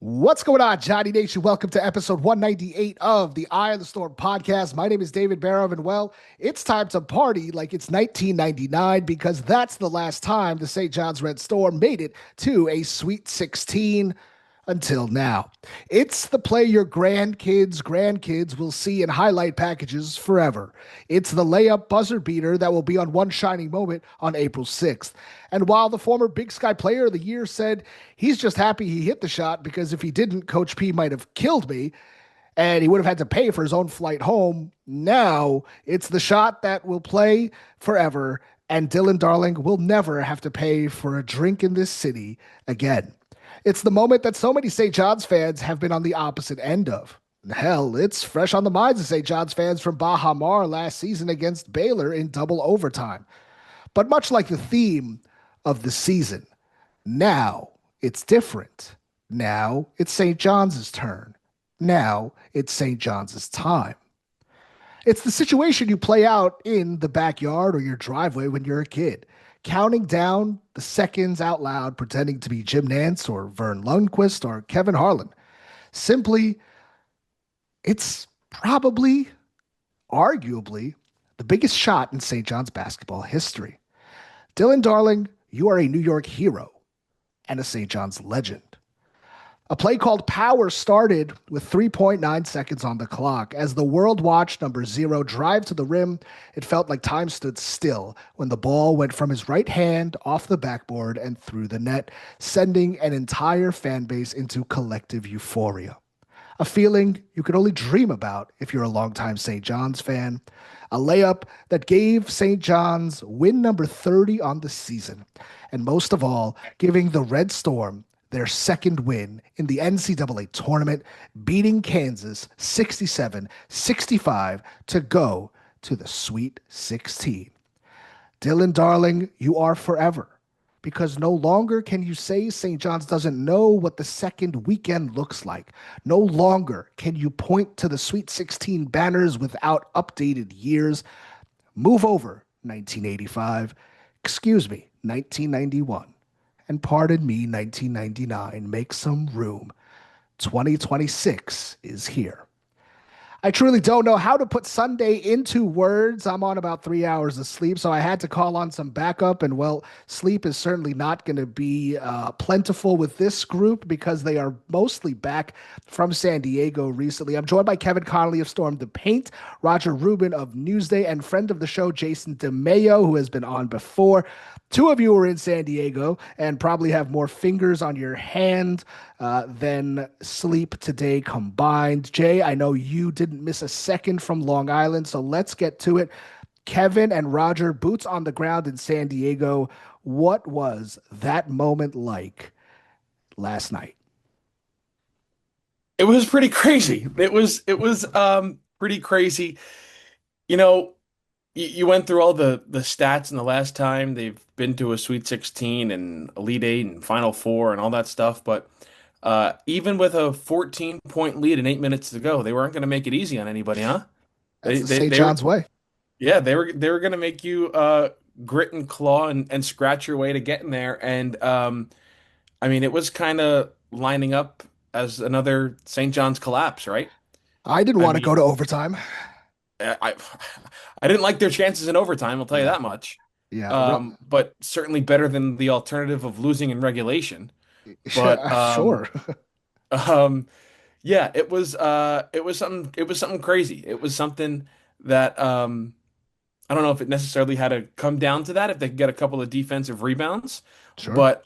What's going on, Johnny Nation? Welcome to episode 198 of the Eye of the Storm podcast. My name is David Barrow, and well, it's time to party like it's 1999 because that's the last time the St. John's Red Storm made it to a Sweet 16 until now. It's the play your grandkids will see in highlight packages forever. It's the layup buzzer beater that will be on One Shining Moment on April 6th. And while the former Big Sky Player of the Year said he's just happy he hit the shot because if he didn't, Coach P might have killed me and he would have had to pay for his own flight home, now it's the shot that will play forever, and Dylan Darling will never have to pay for a drink in this city again. It's the moment that so many St. John's fans have been on the opposite end of. Hell, it's fresh on the minds of St. John's fans from Baha Mar last season against Baylor in double overtime. But much like the theme of the season, now it's different. Now it's St. John's turn. Now it's St. John's time. It's the situation you play out in the backyard or your driveway when you're a kid, counting down the seconds out loud, pretending to be Jim Nance or Vern Lundquist or Kevin Harlan. Simply, it's probably, arguably, the biggest shot in St. John's basketball history. Dylan Darling, you are a New York hero and a St. John's legend. A play called Power started with 3.9 seconds on the clock. As the world watched number 0 drive to the rim, it felt like time stood still when the ball went from his right hand off the backboard and through the net, sending an entire fan base into collective euphoria. A feeling you could only dream about if you're a longtime St. John's fan. A layup that gave St. John's win number 30 on the season. And most of all, giving the Red Storm their second win in the NCAA tournament, beating Kansas 67-65 to go to the Sweet 16. Dylan Darling, you are forever, because no longer can you say St. John's doesn't know what the second weekend looks like. No longer can you point to the Sweet 16 banners without updated years. Move over 1985, 1991. And pardon me, 1999, make some room. 2026 is here. I truly don't know how to put Sunday into words. I'm on about 3 hours of sleep, so I had to call on some backup. And well, sleep is certainly not going to be plentiful with this group because they are mostly back from San Diego recently. I'm joined by Kevin Connelly of StormThePaint, Roger Rubin of Newsday, and friend of the show, Jason Dimaio, who has been on before. Two of you are in San Diego and probably have more fingers on your hand than sleep today combined. Jay, I know you didn't miss a second from Long Island, so let's get to it. Kevin and Roger, boots on the ground in San Diego. What was that moment like last night? It was pretty crazy. It was pretty crazy. You know, you went through all the stats in the last time they've been to a Sweet 16 and Elite Eight and Final Four and all that stuff, but even with a 14-point lead and 8 minutes to go, they weren't going to make it easy on anybody, huh? That's They the they St. they were John's way. yeah, they were going to make you grit and claw and scratch your way to get in there. And I mean, it was kind of lining up as another St. John's collapse, right? I didn't I want to mean, go to overtime. I I didn't like their chances in overtime, I'll tell you Yeah. that much. Yeah. But certainly better than the alternative of losing in regulation. But Sure. um, yeah, it was something crazy. It was something that I don't know if it necessarily had to come down to that if they could get a couple of defensive rebounds, Sure. but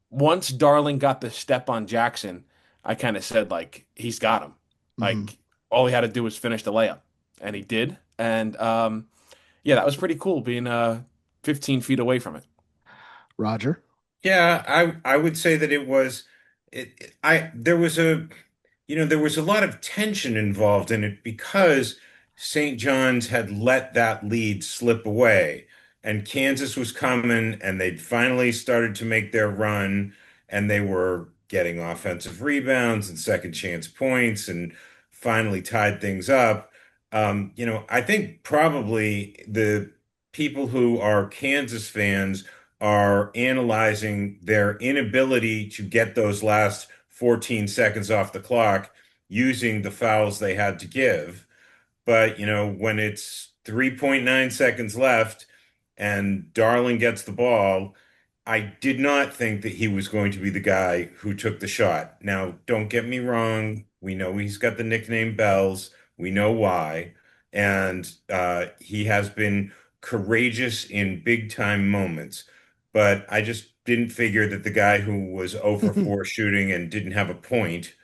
once Darling got the step on Jackson, I kind of said like he's got him. Mhm. Like all he had to do was finish the layup, and he did. And yeah, that was pretty cool being 15 feet away from it. Roger. Yeah, I would say that it was I there was there was a lot of tension involved in it because St. John's had let that lead slip away and Kansas was coming and they'd finally started to make their run and they were getting offensive rebounds and second chance points and finally tied things up. I think probably the people who are Kansas fans are analyzing their inability to get those last 14 seconds off the clock using the fouls they had to give. But, when it's 3.9 seconds left and Darling gets the ball, I did not think that he was going to be the guy who took the shot. Now, don't get me wrong. We know he's got the nickname Bells. We know why. And he has been courageous in big time moments. But I just didn't figure that the guy who was 0 for 4 shooting and didn't have a point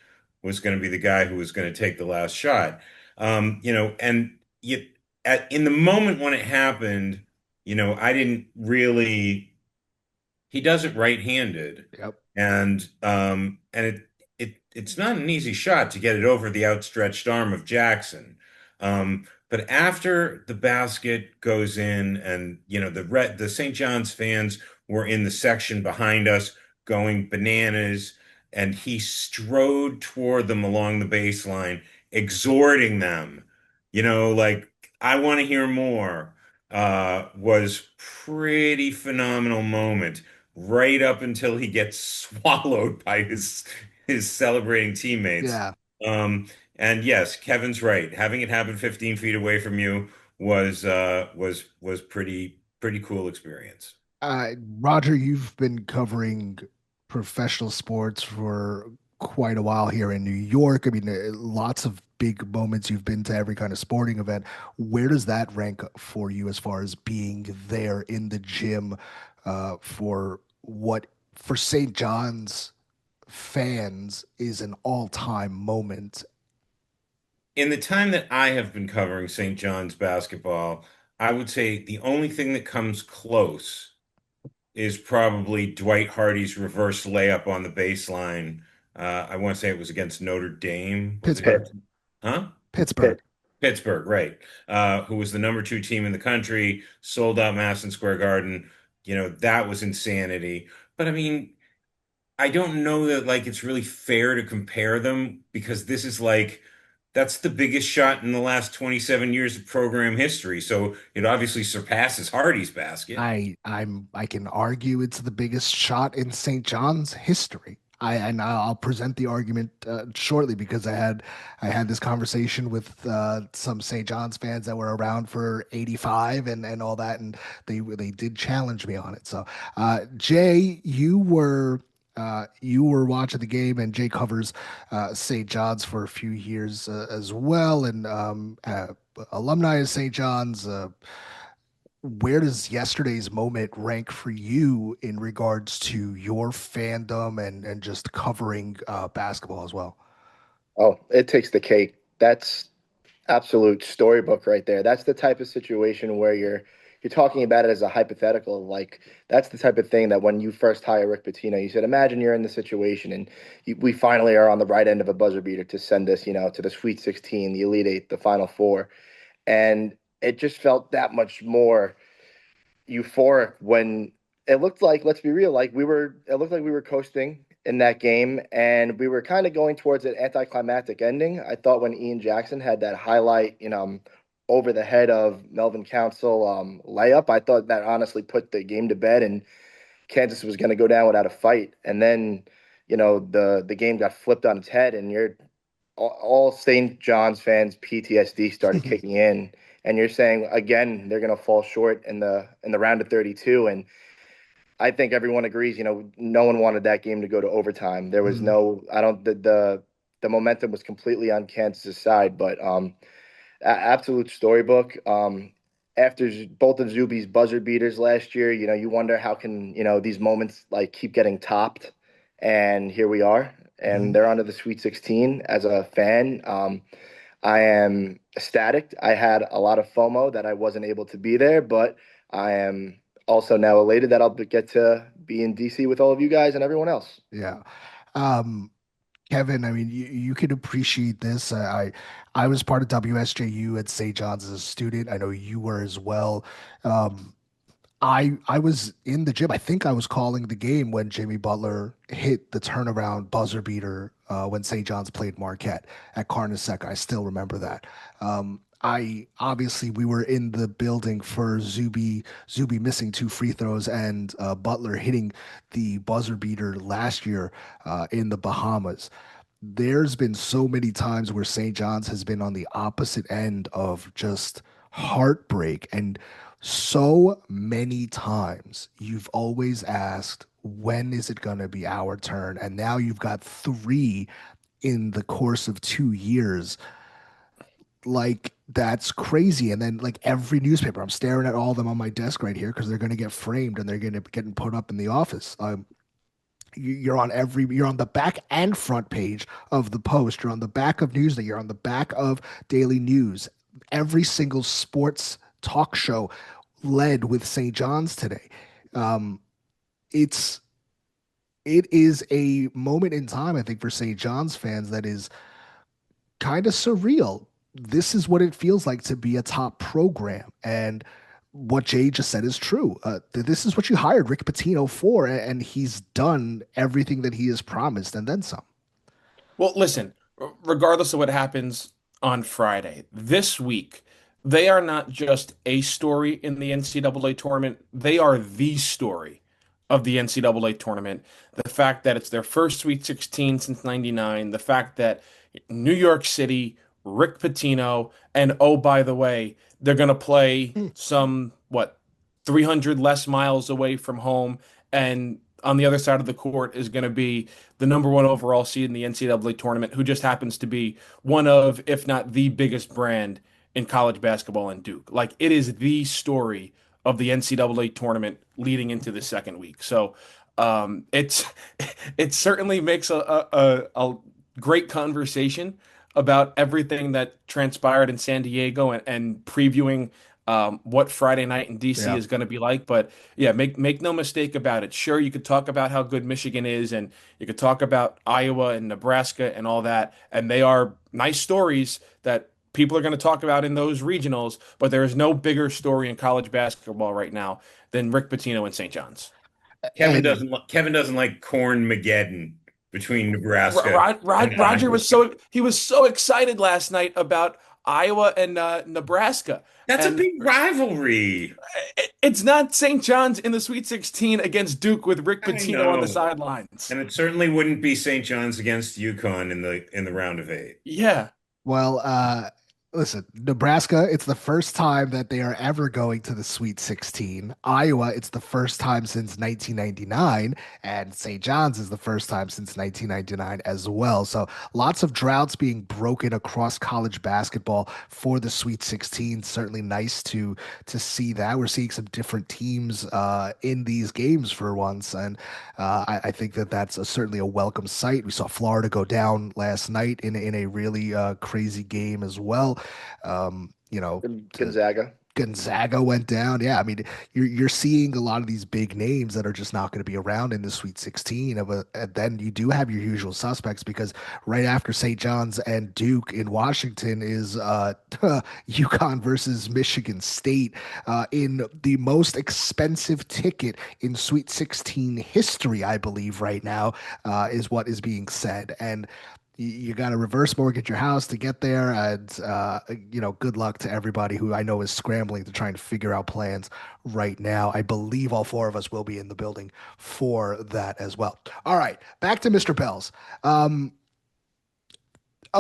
was going to be the guy who was going to take the last shot. And in the moment when it happened, I didn't really. He does it right-handed, Yep. and it's not an easy shot to get it over the outstretched arm of Jackson. But after the basket goes in, and the St. John's fans were in the section behind us going bananas, and he strode toward them along the baseline, exhorting them, like, I want to hear more, was pretty phenomenal moment right up until he gets swallowed by his celebrating teammates. Yeah. And yes, Kevin's right. Having it happen 15 feet away from you was pretty cool experience. Roger, you've been covering professional sports for quite a while here in New York. I mean, lots of big moments. You've been to every kind of sporting event. Where does that rank for you as far as being there in the gym for what for St. John's fans is an all-time moment? In the time that I have been covering St. John's basketball, I would say the only thing that comes close is probably Dwight Hardy's reverse layup on the baseline. I want to say it was against Notre Dame. Was it Pittsburgh. against, huh? Pittsburgh. Pittsburgh, right. Who was the number 2 team in the country, sold out Madison Square Garden. That was insanity. But I mean, I don't know that like it's really fair to compare them because this is like that's the biggest shot in the last 27 years of program history. So it obviously surpasses Hardy's basket. I can argue it's the biggest shot in St. John's history. And I'll present the argument shortly because I had this conversation with some St. John's fans that were around for '85 and all that, and they did challenge me on it. So, Jay, you were watching the game, and Jay covers St. John's for a few years as well, and alumni of St. John's. Where does yesterday's moment rank for you in regards to your fandom and just covering basketball as well? Oh, it takes the cake. That's absolute storybook right there. That's the type of situation where you're talking about it as a hypothetical. Like that's the type of thing that when you first hire Rick Pitino, you said, imagine you're in the situation and we finally are on the right end of a buzzer beater to send us, to the Sweet 16, the Elite Eight, the Final Four, and it just felt that much more euphoric when it looked like, let's be real, it looked like we were coasting in that game and we were kind of going towards an anticlimactic ending. I thought when Ian Jackson had that highlight, over the head of Melvin Council layup, I thought that honestly put the game to bed and Kansas was going to go down without a fight. And then, the game got flipped on its head and you're all St. John's fans PTSD started kicking in, and you're saying again they're going to fall short in the round of 32. And I think everyone agrees, no one wanted that game to go to overtime. There was Mhm. no, I don't, the momentum was completely on Kansas's side, but absolute storybook. After both of Zuby's buzzer beaters last year, you wonder how can, these moments like keep getting topped, and here we are, and Mhm. they're onto the Sweet 16. As a fan, I am ecstatic. I had a lot of FOMO that I wasn't able to be there, but I am also now elated that I'll get to be in DC with all of you guys and everyone else. Yeah. Um, Kevin, I mean, you can appreciate this. I was part of WSJU at St. John's as a student. I know you were as well. Um, I was in the gym. I think I was calling the game when Jimmy Butler hit the turnaround buzzer beater when St. John's played Marquette at Carnesecca. I still remember that. I obviously we were in the building for Zuby missing two free throws and Butler hitting the buzzer beater last year in the Bahamas. There's been so many times where St. John's has been on the opposite end of just heartbreak. And so many times you've always asked, when is it going to be our turn? And now you've got three in the course of 2 years. Like, that's crazy. And then, like, every newspaper, I'm staring at all of them on my desk right here because they're going to get framed and they're going to get put up in the office. You're on the back and front page of the Post. You're on the back of Newsday. You're on the back of Daily News. Every single sports talk show led with St. John's today. Um, it's it is a moment in time, I think, for St. John's fans that is kind of surreal. This is what it feels like to be a top program, and what Jay just said is true. This is what you hired Rick Pitino for, and he's done everything that he has promised and then some. Well, listen, regardless of what happens on Friday, this week, they are not just a story in the NCAA tournament, they are the story of the NCAA tournament. The fact that it's their first Sweet 16 since 99, the fact that New York City, Rick Pitino, and oh, by the way, they're going to play some, what, 300 less miles away from home. And on the other side of the court is going to be the number one overall seed in the NCAA tournament, who just happens to be one of, if not the biggest brand in college basketball in Duke. Like, it is the story of the NCAA tournament leading into the second week. So it's it certainly makes a great conversation about everything that transpired in San Diego and previewing what Friday night in DC Yeah. is going to be like. But yeah, make no mistake about it. Sure, you could talk about how good Michigan is, and you could talk about Iowa and Nebraska and all that, and they are nice stories that people are going to talk about in those regionals. But there is no bigger story in college basketball right now than Rick Pitino and St. John's. And Kevin doesn't like corn Mageddon between Nebraska and Roger Iowa. was so excited last night about Iowa and Nebraska. That's a And big rivalry. it's not St. John's in the Sweet 16 against Duke with Rick I Pitino on the know. sidelines. And it certainly wouldn't be St. John's against UConn in the round of eight. Yeah. well, listen, Nebraska, it's the first time that they are ever going to the Sweet 16. Iowa, it's the first time since 1999, and St. John's is the first time since 1999 as well. So lots of droughts being broken across college basketball for the Sweet 16. Certainly nice to see that. We're seeing some different teams in these games for once, and I think that that's certainly a welcome sight. We saw Florida go down last night in a really crazy game as well. You know, Gonzaga. Gonzaga went down. Yeah, I mean, you're seeing a lot of these big names that are just not going to be around in the Sweet 16. And then you do have your usual suspects, because right after St. John's and Duke in Washington is UConn versus Michigan State in the most expensive ticket in Sweet 16 history, I believe, right now, is what is being said. And you got to reverse mortgage your house to get there. And, good luck to everybody who I know is scrambling to try and figure out plans right now. I believe all four of us will be in the building for that as well. All right, back to Mr. Bells. A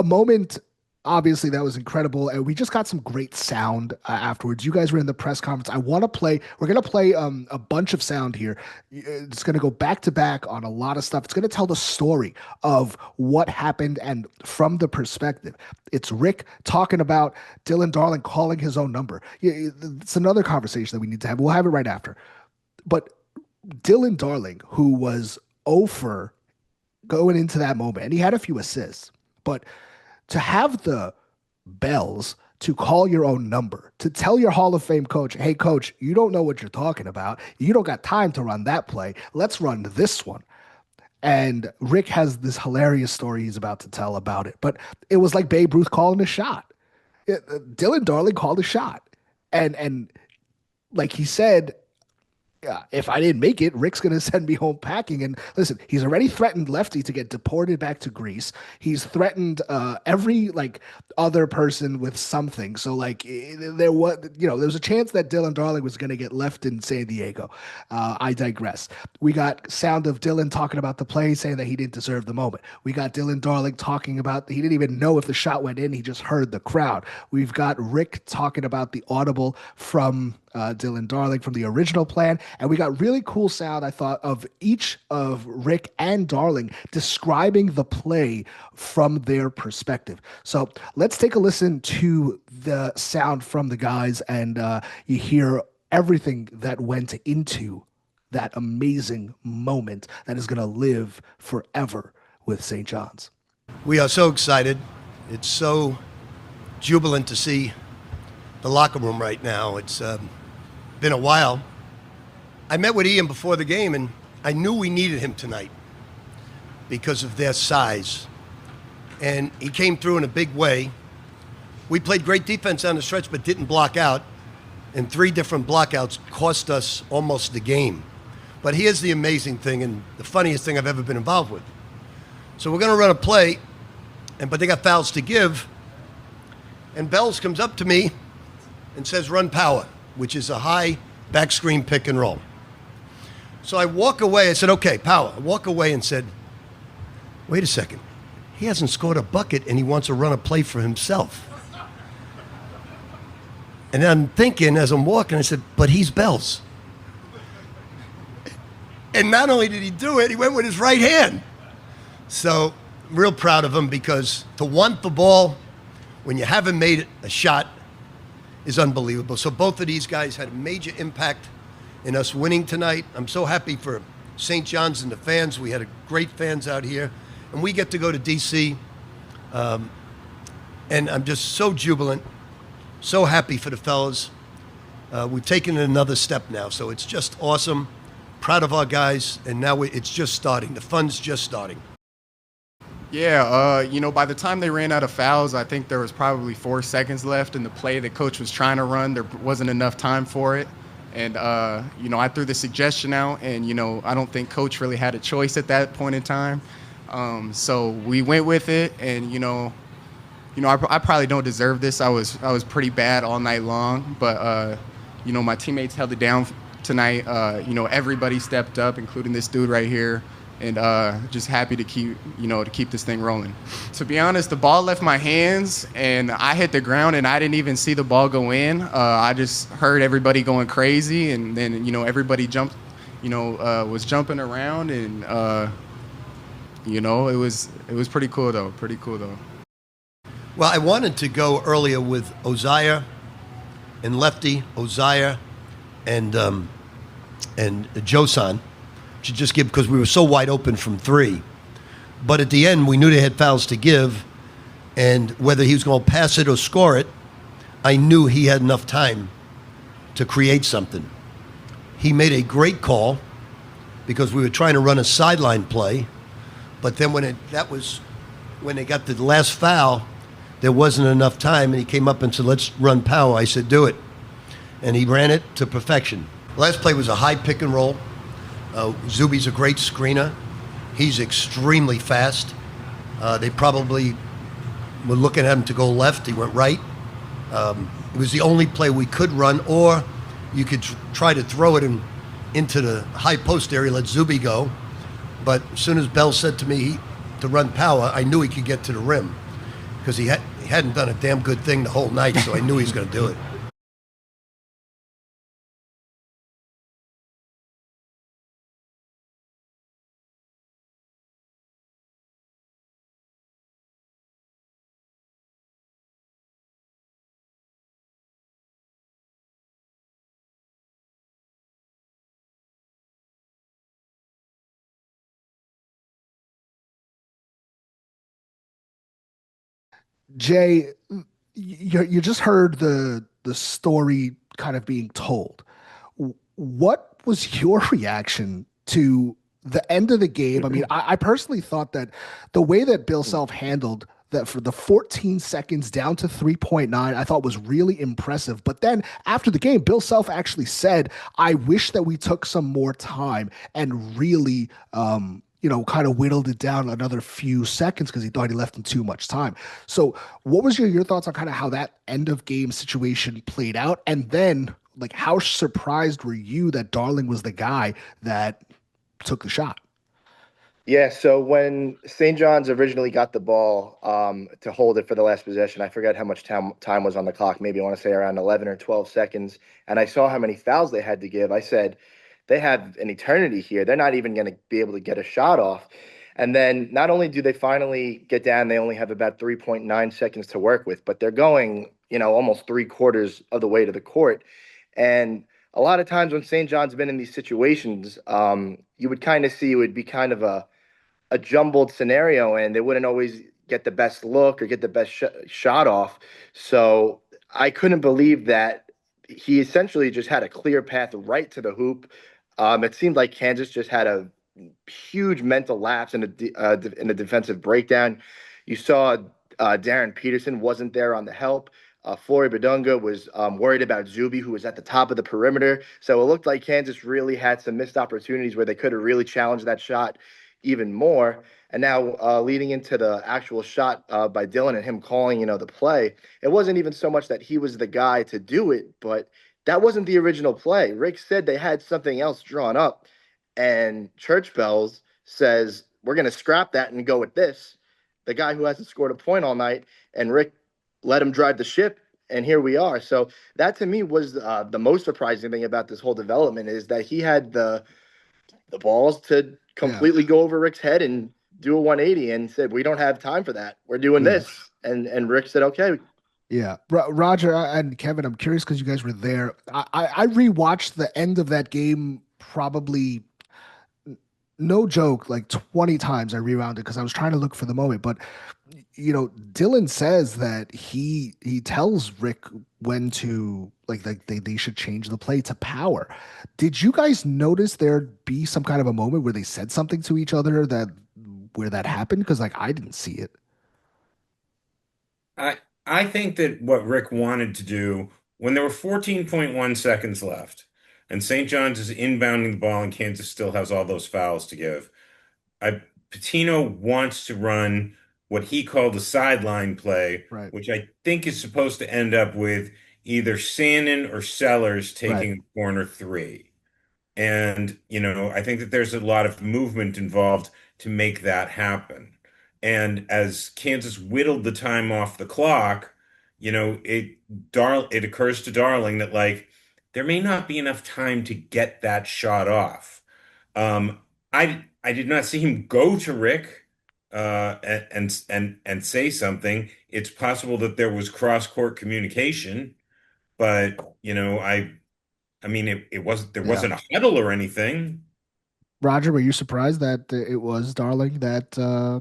moment, obviously, that was incredible, and we just got some great sound afterwards. You guys were in the press conference. We're going to play a bunch of sound here. It's going to go back to back on a lot of stuff. It's going to tell the story of what happened and from the perspective. It's Rick talking about Dylan Darling calling his own number. It's another conversation that we need to have. We'll have it right after. But Dylan Darling, who was 0 for going into that moment, and he had a few assists, but to have the bells to call your own number, to tell your Hall of Fame coach, hey, coach, you don't know what you're talking about. You don't got time to run that play. Let's run this one. And Rick has this hilarious story he's about to tell about it. But it was like Babe Ruth calling a shot. Dylan Darling called a shot. And like he said, if I didn't make it, Rick's going to send me home packing. And listen, he's already threatened Lefty to get deported back to Greece. He's threatened every like other person with something. So like there was, there's a chance that Dylan Darling was going to get left in San Diego. I digress. We got sound of Dylan talking about the play, saying that he didn't deserve the moment. We got Dylan Darling talking about he didn't even know if the shot went in. He just heard the crowd. We've got Rick talking about the audible from Dylan Darling from the original plan. And we got really cool sound, I thought, of each of Rick and Darling describing the play from their perspective. So let's take a listen to the sound from the guys, and you hear everything that went into that amazing moment that is going to live forever with St. John's. We are so excited. It's so jubilant to see the locker room right now. It's been a while. I met with Ian before the game, and I knew we needed him tonight because of their size. And he came through in a big way. We played great defense on the stretch, but didn't block out. And 3 different blockouts cost us almost the game. But here's the amazing thing, and the funniest thing I've ever been involved with. So we're going to run a play, but they got fouls to give. And Bells comes up to me and says, run power, which is a high back screen pick and roll. So I walk away. I said, okay, power. I walk away and said, wait a second. He hasn't scored a bucket, and he wants to run a play for himself. And I'm thinking as I'm walking, I said, but he's Bells. And not only did he do it, he went with his right hand. So I'm real proud of him, because to want the ball when you haven't made a shot is unbelievable. So both of these guys had a major impact in us winning tonight. I'm so happy for St. John's and the fans. We had great fans out here. And we get to go to D.C. And I'm just so jubilant, so happy for the fellas. We've taken it another step now, so it's just awesome. Proud of our guys, and now it's just starting. The fun's just starting. Yeah, by the time they ran out of fouls, I think there was probably 4 seconds left in the play that coach was trying to run. There wasn't enough time for it. And, I threw the suggestion out, and, I don't think coach really had a choice at that point in time. So we went with it, and, I probably don't deserve this. I was pretty bad all night long, but, my teammates held it down tonight. Everybody stepped up, including this dude right here. And just happy to keep this thing rolling. To be honest, the ball left my hands, and I hit the ground, and I didn't even see the ball go in. I just heard everybody going crazy, and then everybody jumped, was jumping around, and it was pretty cool though. Well, I wanted to go earlier with Oziah and Lefty, Oziah and Josan. To just give, because we were so wide open from 3. But at the end, we knew they had fouls to give, and whether he was going to pass it or score it, I knew he had enough time to create something. He made a great call, because we were trying to run a sideline play, but then when they got the last foul, there wasn't enough time, and he came up and said, let's run power. I said, do it. And he ran it to perfection. Last play was a high pick and roll. Zuby's a great screener. He's extremely fast. They probably were looking at him to go left. He went right. It was the only play we could run, or you could try to throw it into the high post area, let Zuby go. But as soon as Bell said to me to run power, I knew he could get to the rim, because he hadn't done a damn good thing the whole night, so I knew he was going to do it. Jay, you just heard the story kind of being told. What was your reaction to the end of the game? I mean, I personally thought that the way that Bill Self handled that for the 14 seconds down to 3.9, I thought was really impressive. But then after the game, Bill Self actually said, I wish that we took some more time and really, kind of whittled it down another few seconds because he thought he left him too much time. So what was your thoughts on kind of how that end of game situation played out? And then like how surprised were you that Darling was the guy that took the shot? Yeah, so when St. John's originally got the ball to hold it for the last possession, I forget how much time was on the clock. Maybe I want to say around 11 or 12 seconds. And I saw how many fouls they had to give. I said, they have an eternity here. They're not even going to be able to get a shot off. And then not only do they finally get down, they only have about 3.9 seconds to work with, but they're going, almost 3/4 of the way to the court. And a lot of times when St. John's been in these situations, you would kind of see it would be kind of a jumbled scenario, and they wouldn't always get the best look or get the best shot off. So I couldn't believe that he essentially just had a clear path right to the hoop. It seemed like Kansas just had a huge mental lapse in a defensive breakdown. You saw Darryn Peterson wasn't there on the help. Flory Badunga was worried about Zuby, who was at the top of the perimeter. So it looked like Kansas really had some missed opportunities where they could have really challenged that shot even more. And now leading into the actual shot by Dylan and him calling, the play, it wasn't even so much that he was the guy to do it, but that wasn't the original play. Rick said they had something else drawn up, and Church Bells says, we're going to scrap that and go with this. The guy who hasn't scored a point all night, and Rick let him drive the ship, and here we are. So that to me was the most surprising thing about this whole development is that he had the balls to completely go over Rick's head and do a 180 and said, we don't have time for that. We're doing this. And Rick said, okay. Yeah. Roger and Kevin, I'm curious because you guys were there. I rewatched the end of that game probably, no joke, like 20 times I rewound it because I was trying to look for the moment. But, Dylan says that he tells Rick when to, like they should change the play to power. Did you guys notice there'd be some kind of a moment where they said something to each other where that happened? Because like I didn't see it. I think that what Rick wanted to do when there were 14.1 seconds left and St. John's is inbounding the ball and Kansas still has all those fouls to give. Pitino wants to run what he called a sideline play, Right. which I think is supposed to end up with either Sandin or Sellers taking a corner three. And, I think that there's a lot of movement involved to make that happen. And as Kansas whittled the time off the clock, it occurs to Darling that like there may not be enough time to get that shot off. I did not see him go to Rick and say something. It's possible that there was cross-court communication, but I mean there wasn't a huddle or anything. Roger, were you surprised that it was Darling that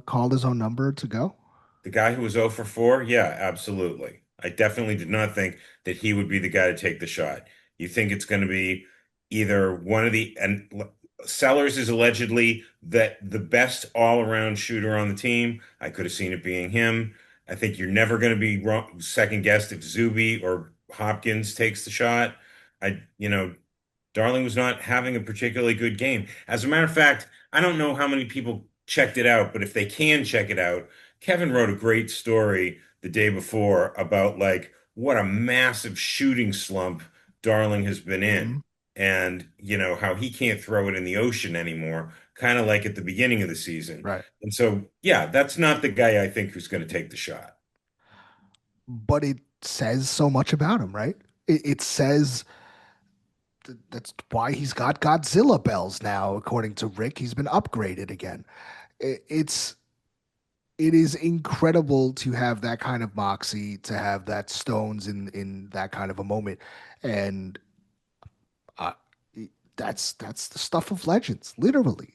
called his own number to go? The guy who was 0 for 4? Yeah, absolutely. I definitely did not think that he would be the guy to take the shot. You think it's going to be either one of and Sellers is allegedly the best all-around shooter on the team. I could have seen it being him. I think you're never going to be second guessed if Zuby or Hopkins takes the shot. Darling was not having a particularly good game. As a matter of fact, I don't know how many people checked it out, but if they can check it out, Kevin wrote a great story the day before about like what a massive shooting slump Darling has been in. And, how he can't throw it in the ocean anymore, kind of like at the beginning of the season. Right. And so, yeah, that's not the guy I think who's going to take the shot. But it says so much about him, right? It says that's why he's got Godzilla bells now, according to Rick. He's been upgraded again. It is incredible to have that kind of moxie, to have that stones in that kind of a moment. And that's the stuff of legends, literally.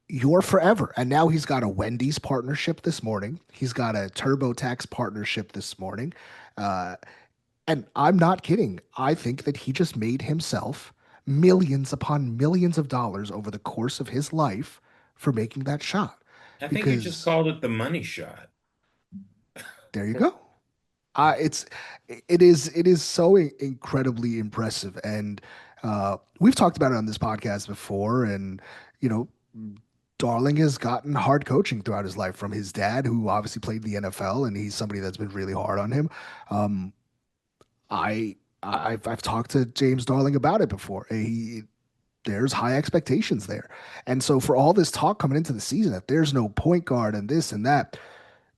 You're forever. And now he's got a Wendy's partnership this morning. He's got a TurboTax partnership this morning. And I'm not kidding. I think that he just made himself millions upon millions of dollars over the course of his life for making that shot. I think he just called it the money shot. There you go. It is so incredibly impressive, and we've talked about it on this podcast before. And you know, Darling has gotten hard coaching throughout his life from his dad, who obviously played in the NFL, and he's somebody that's been really hard on him. Um, I've talked to James Darling about it before. There's high expectations there, and so for all this talk coming into the season that there's no point guard and this and that.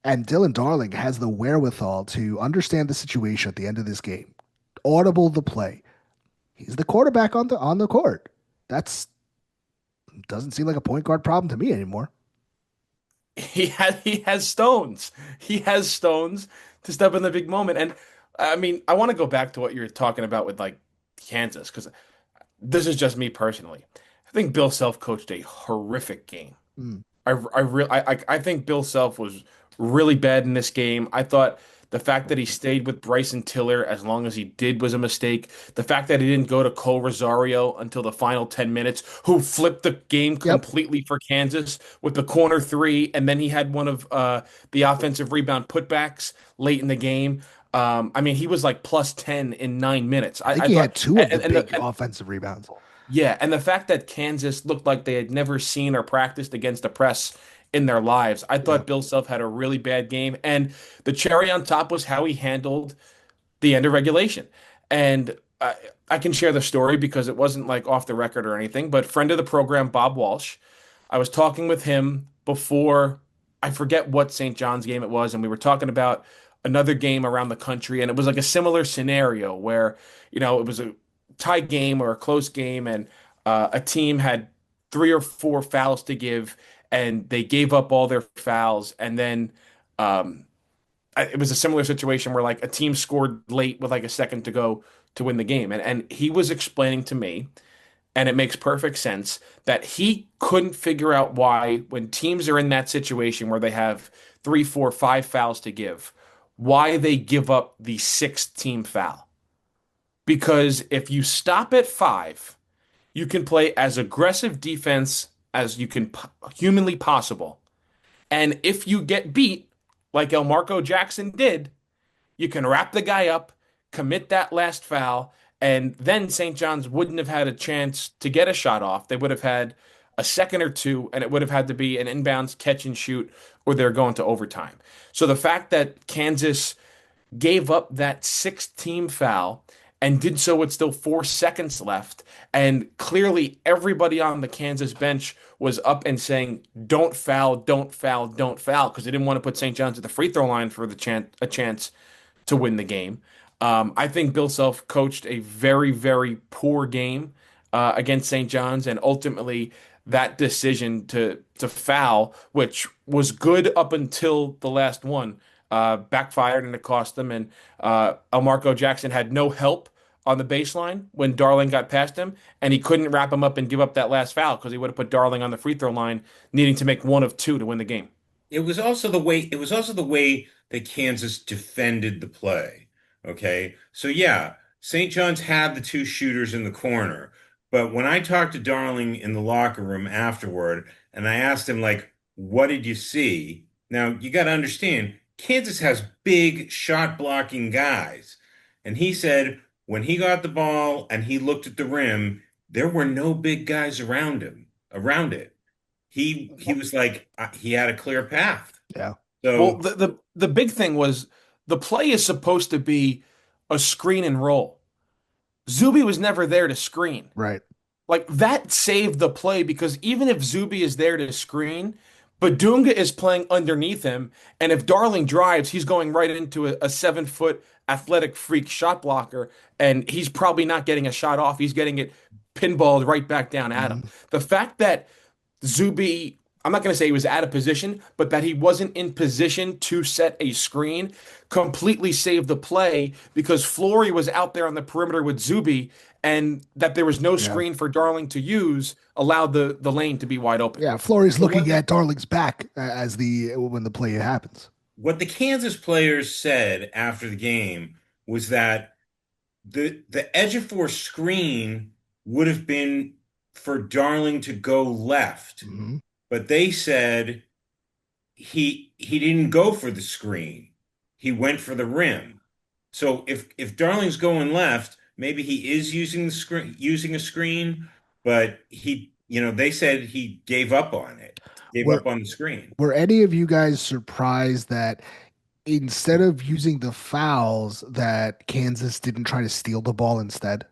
And Dylan Darling has the wherewithal to understand the situation at the end of this game, audible the play. He's the quarterback on the court. That's doesn't seem like a point guard problem to me anymore. He has stones. He has stones to step in the big moment. And I mean, I want to go back to what you were talking about with like Kansas, because this is just me personally. I think Bill Self coached a horrific game. Mm. I think Bill Self was really bad in this game. I thought the fact that he stayed with Bryson Tiller as long as he did was a mistake. The fact that he didn't go to Cole Rosario until the final 10 minutes, who flipped the game completely for Kansas with the corner three, and then he had one of the offensive rebound putbacks late in the game. I mean, he was like plus 10 in 9 minutes. I think he had two of the big offensive rebounds. Yeah, and the fact that Kansas looked like they had never seen or practiced against the press in their lives. I thought Bill Self had a really bad game. And the cherry on top was how he handled the end of regulation. And I can share the story because it wasn't like off the record or anything, but friend of the program, Bob Walsh, I was talking with him before, I forget what St. John's game it was, and we were talking about another game around the country, and it was like a similar scenario where, you know, it was a tie game or a close game, and a team had 3 or 4 fouls to give, and they gave up all their fouls. And then it was a similar situation where like a team scored late with like a second to go to win the game. And he was explaining to me, and it makes perfect sense, that he couldn't figure out why, when teams are in that situation where they have 3, 4, 5 fouls to give, why they give up the sixth team foul. Because if you stop at 5, you can play as aggressive defense as you can humanly possible. And if you get beat, like Elmarco Jackson did, you can wrap the guy up, commit that last foul, and then St. John's wouldn't have had a chance to get a shot off. They would have had a second or two, and it would have had to be an inbounds catch and shoot, or they're going to overtime. So the fact that Kansas gave up that sixth team foul and did so with still 4 seconds left, and clearly everybody on the Kansas bench was up and saying, don't foul, don't foul, don't foul, because they didn't want to put St. John's at the free throw line for a chance to win the game. I think Bill Self coached a very, very poor game against St. John's, and ultimately that decision to foul, which was good up until the last one, backfired, and it cost them. And Elmarco Jackson had no help on the baseline when Darling got past him, and he couldn't wrap him up and give up that last foul because he would have put Darling on the free throw line, needing to make 1 of 2 to win the game. It was also the way that Kansas defended the play. Okay. So yeah, St. John's had the 2 shooters in the corner. But when I talked to Darling in the locker room afterward, and I asked him, like, what did you see? Now, you got to understand, Kansas has big shot blocking guys. And he said when he got the ball and he looked at the rim, there were no big guys around it. He was like, he had a clear path. Yeah. So well, the big thing was the play is supposed to be a screen and roll. Zuby was never there to screen. Right. Like that saved the play, because even if Zuby is there to screen, Badunga is playing underneath him, and if Darling drives, he's going right into a 7-foot athletic freak shot blocker, and he's probably not getting a shot off. He's getting it pinballed right back down at him. The fact that Zuby, I'm not going to say he was out of position, but that he wasn't in position to set a screen completely saved the play, because Flory was out there on the perimeter with Zuby, and that there was no screen for Darling to use allowed the lane to be wide open. Yeah, Flory's looking at Darling's back as when the play happens. what the Kansas players said after the game was that the Ejiofor screen would have been for Darling to go left, but they said he didn't go for the screen. he went for the rim. So if Darling's going left, maybe he is using a screen, but they said he gave up on it, gave Were up on the screen. were any of you guys surprised that instead of using the fouls, that Kansas didn't try to steal the ball instead?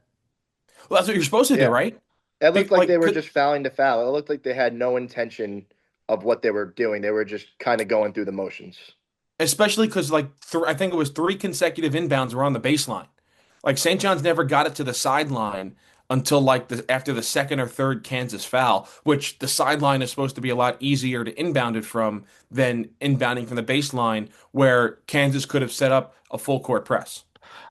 Well, that's what you're supposed to do, Yeah. right? It looked like they were Could, just fouling to foul. It looked like they had no intention of what they were doing. They were just kind of going through the motions. especially because I think it was three consecutive inbounds were on the baseline. Like St. John's never got it to the sideline until after the second or third Kansas foul, which the sideline is supposed to be a lot easier to inbound it from than inbounding from the baseline, where Kansas could have set up a full court press.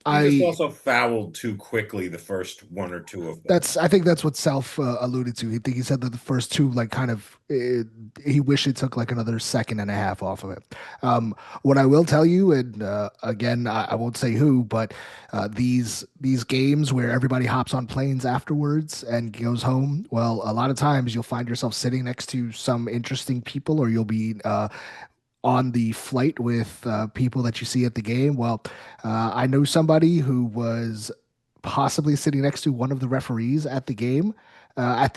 Kansas I also fouled too quickly the first one or two of them. I think that's what Self alluded to. He said that the first two, like, kind of, he wished it took like another second and a half off of it. What I will tell you, and again, I won't say who, but these games where everybody hops on planes afterwards and goes home, well, a lot of times you'll find yourself sitting next to some interesting people, or you'll be on the flight with people that you see at the game. Well, I know somebody who was possibly sitting next to one of the referees at the game. I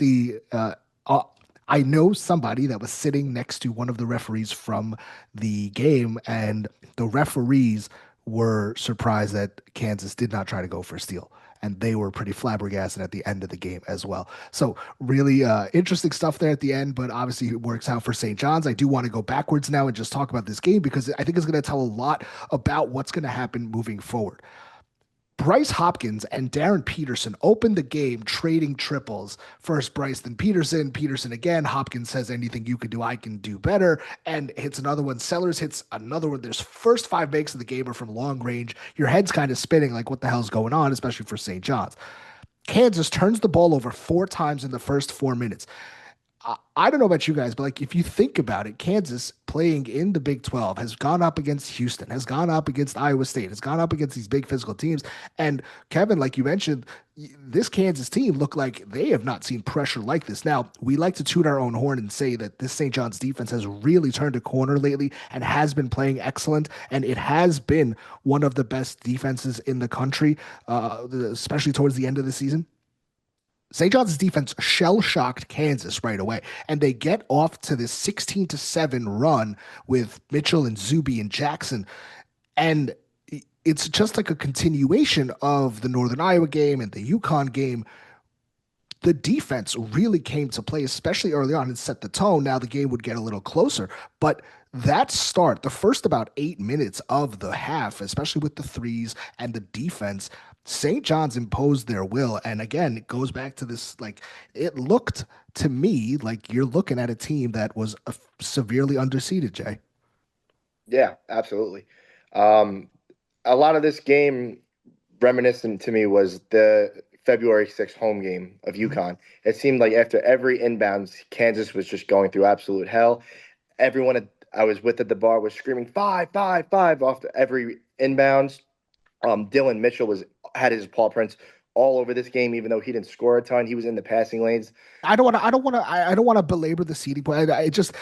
know somebody that was sitting next to one of the referees from the game, and the referees were surprised that Kansas did not try to go for a steal. And they were pretty flabbergasted at the end of the game as well. So really interesting stuff there at the end, but obviously it works out for St. John's. I do want to go backwards now and just talk about this game because I think it's going to tell a lot about what's going to happen moving forward. Bryce Hopkins and Darryn Peterson opened the game trading triples. First Bryce, then Peterson. Peterson again. Hopkins says, anything you can do, I can do better. And hits another one. Sellers hits another one. There's first 5 makes of the game are from long range. Your head's kind of spinning like, what the hell's going on, especially for St. John's. Kansas turns the ball over 4 times in the first 4 minutes. I don't know about you guys, but like if you think about it, Kansas playing in the Big 12 has gone up against Houston, has gone up against Iowa State, has gone up against these big physical teams. And Kevin, like you mentioned, this Kansas team looked like they have not seen pressure like this. Now, we like to toot our own horn and say that this St. John's defense has really turned a corner lately and has been playing excellent. And it has been one of the best defenses in the country, especially towards the end of the season. St. John's defense shell-shocked Kansas right away, and they get off to this 16-7 run with Mitchell and Zuby and Jackson, and it's just like a continuation of the Northern Iowa game and the UConn game. The defense really came to play, especially early on, and set the tone. Now the game would get a little closer, but that start, the first about 8 minutes of the half, especially with the threes and the defense, St. John's imposed their will. And again, it goes back to this, like, it looked to me like you're looking at a team that was severely underseeded, Jay. Yeah, absolutely. A lot of this game reminiscent to me was the February 6th home game of UConn. It seemed like after every inbounds, Kansas was just going through absolute hell. Everyone I was with at the bar was screaming 5, 5, 5 off every inbounds. Dylan Mitchell had his paw prints all over this game, even though he didn't score a ton. He was in the passing lanes. I don't want to belabor the seeding point. I just,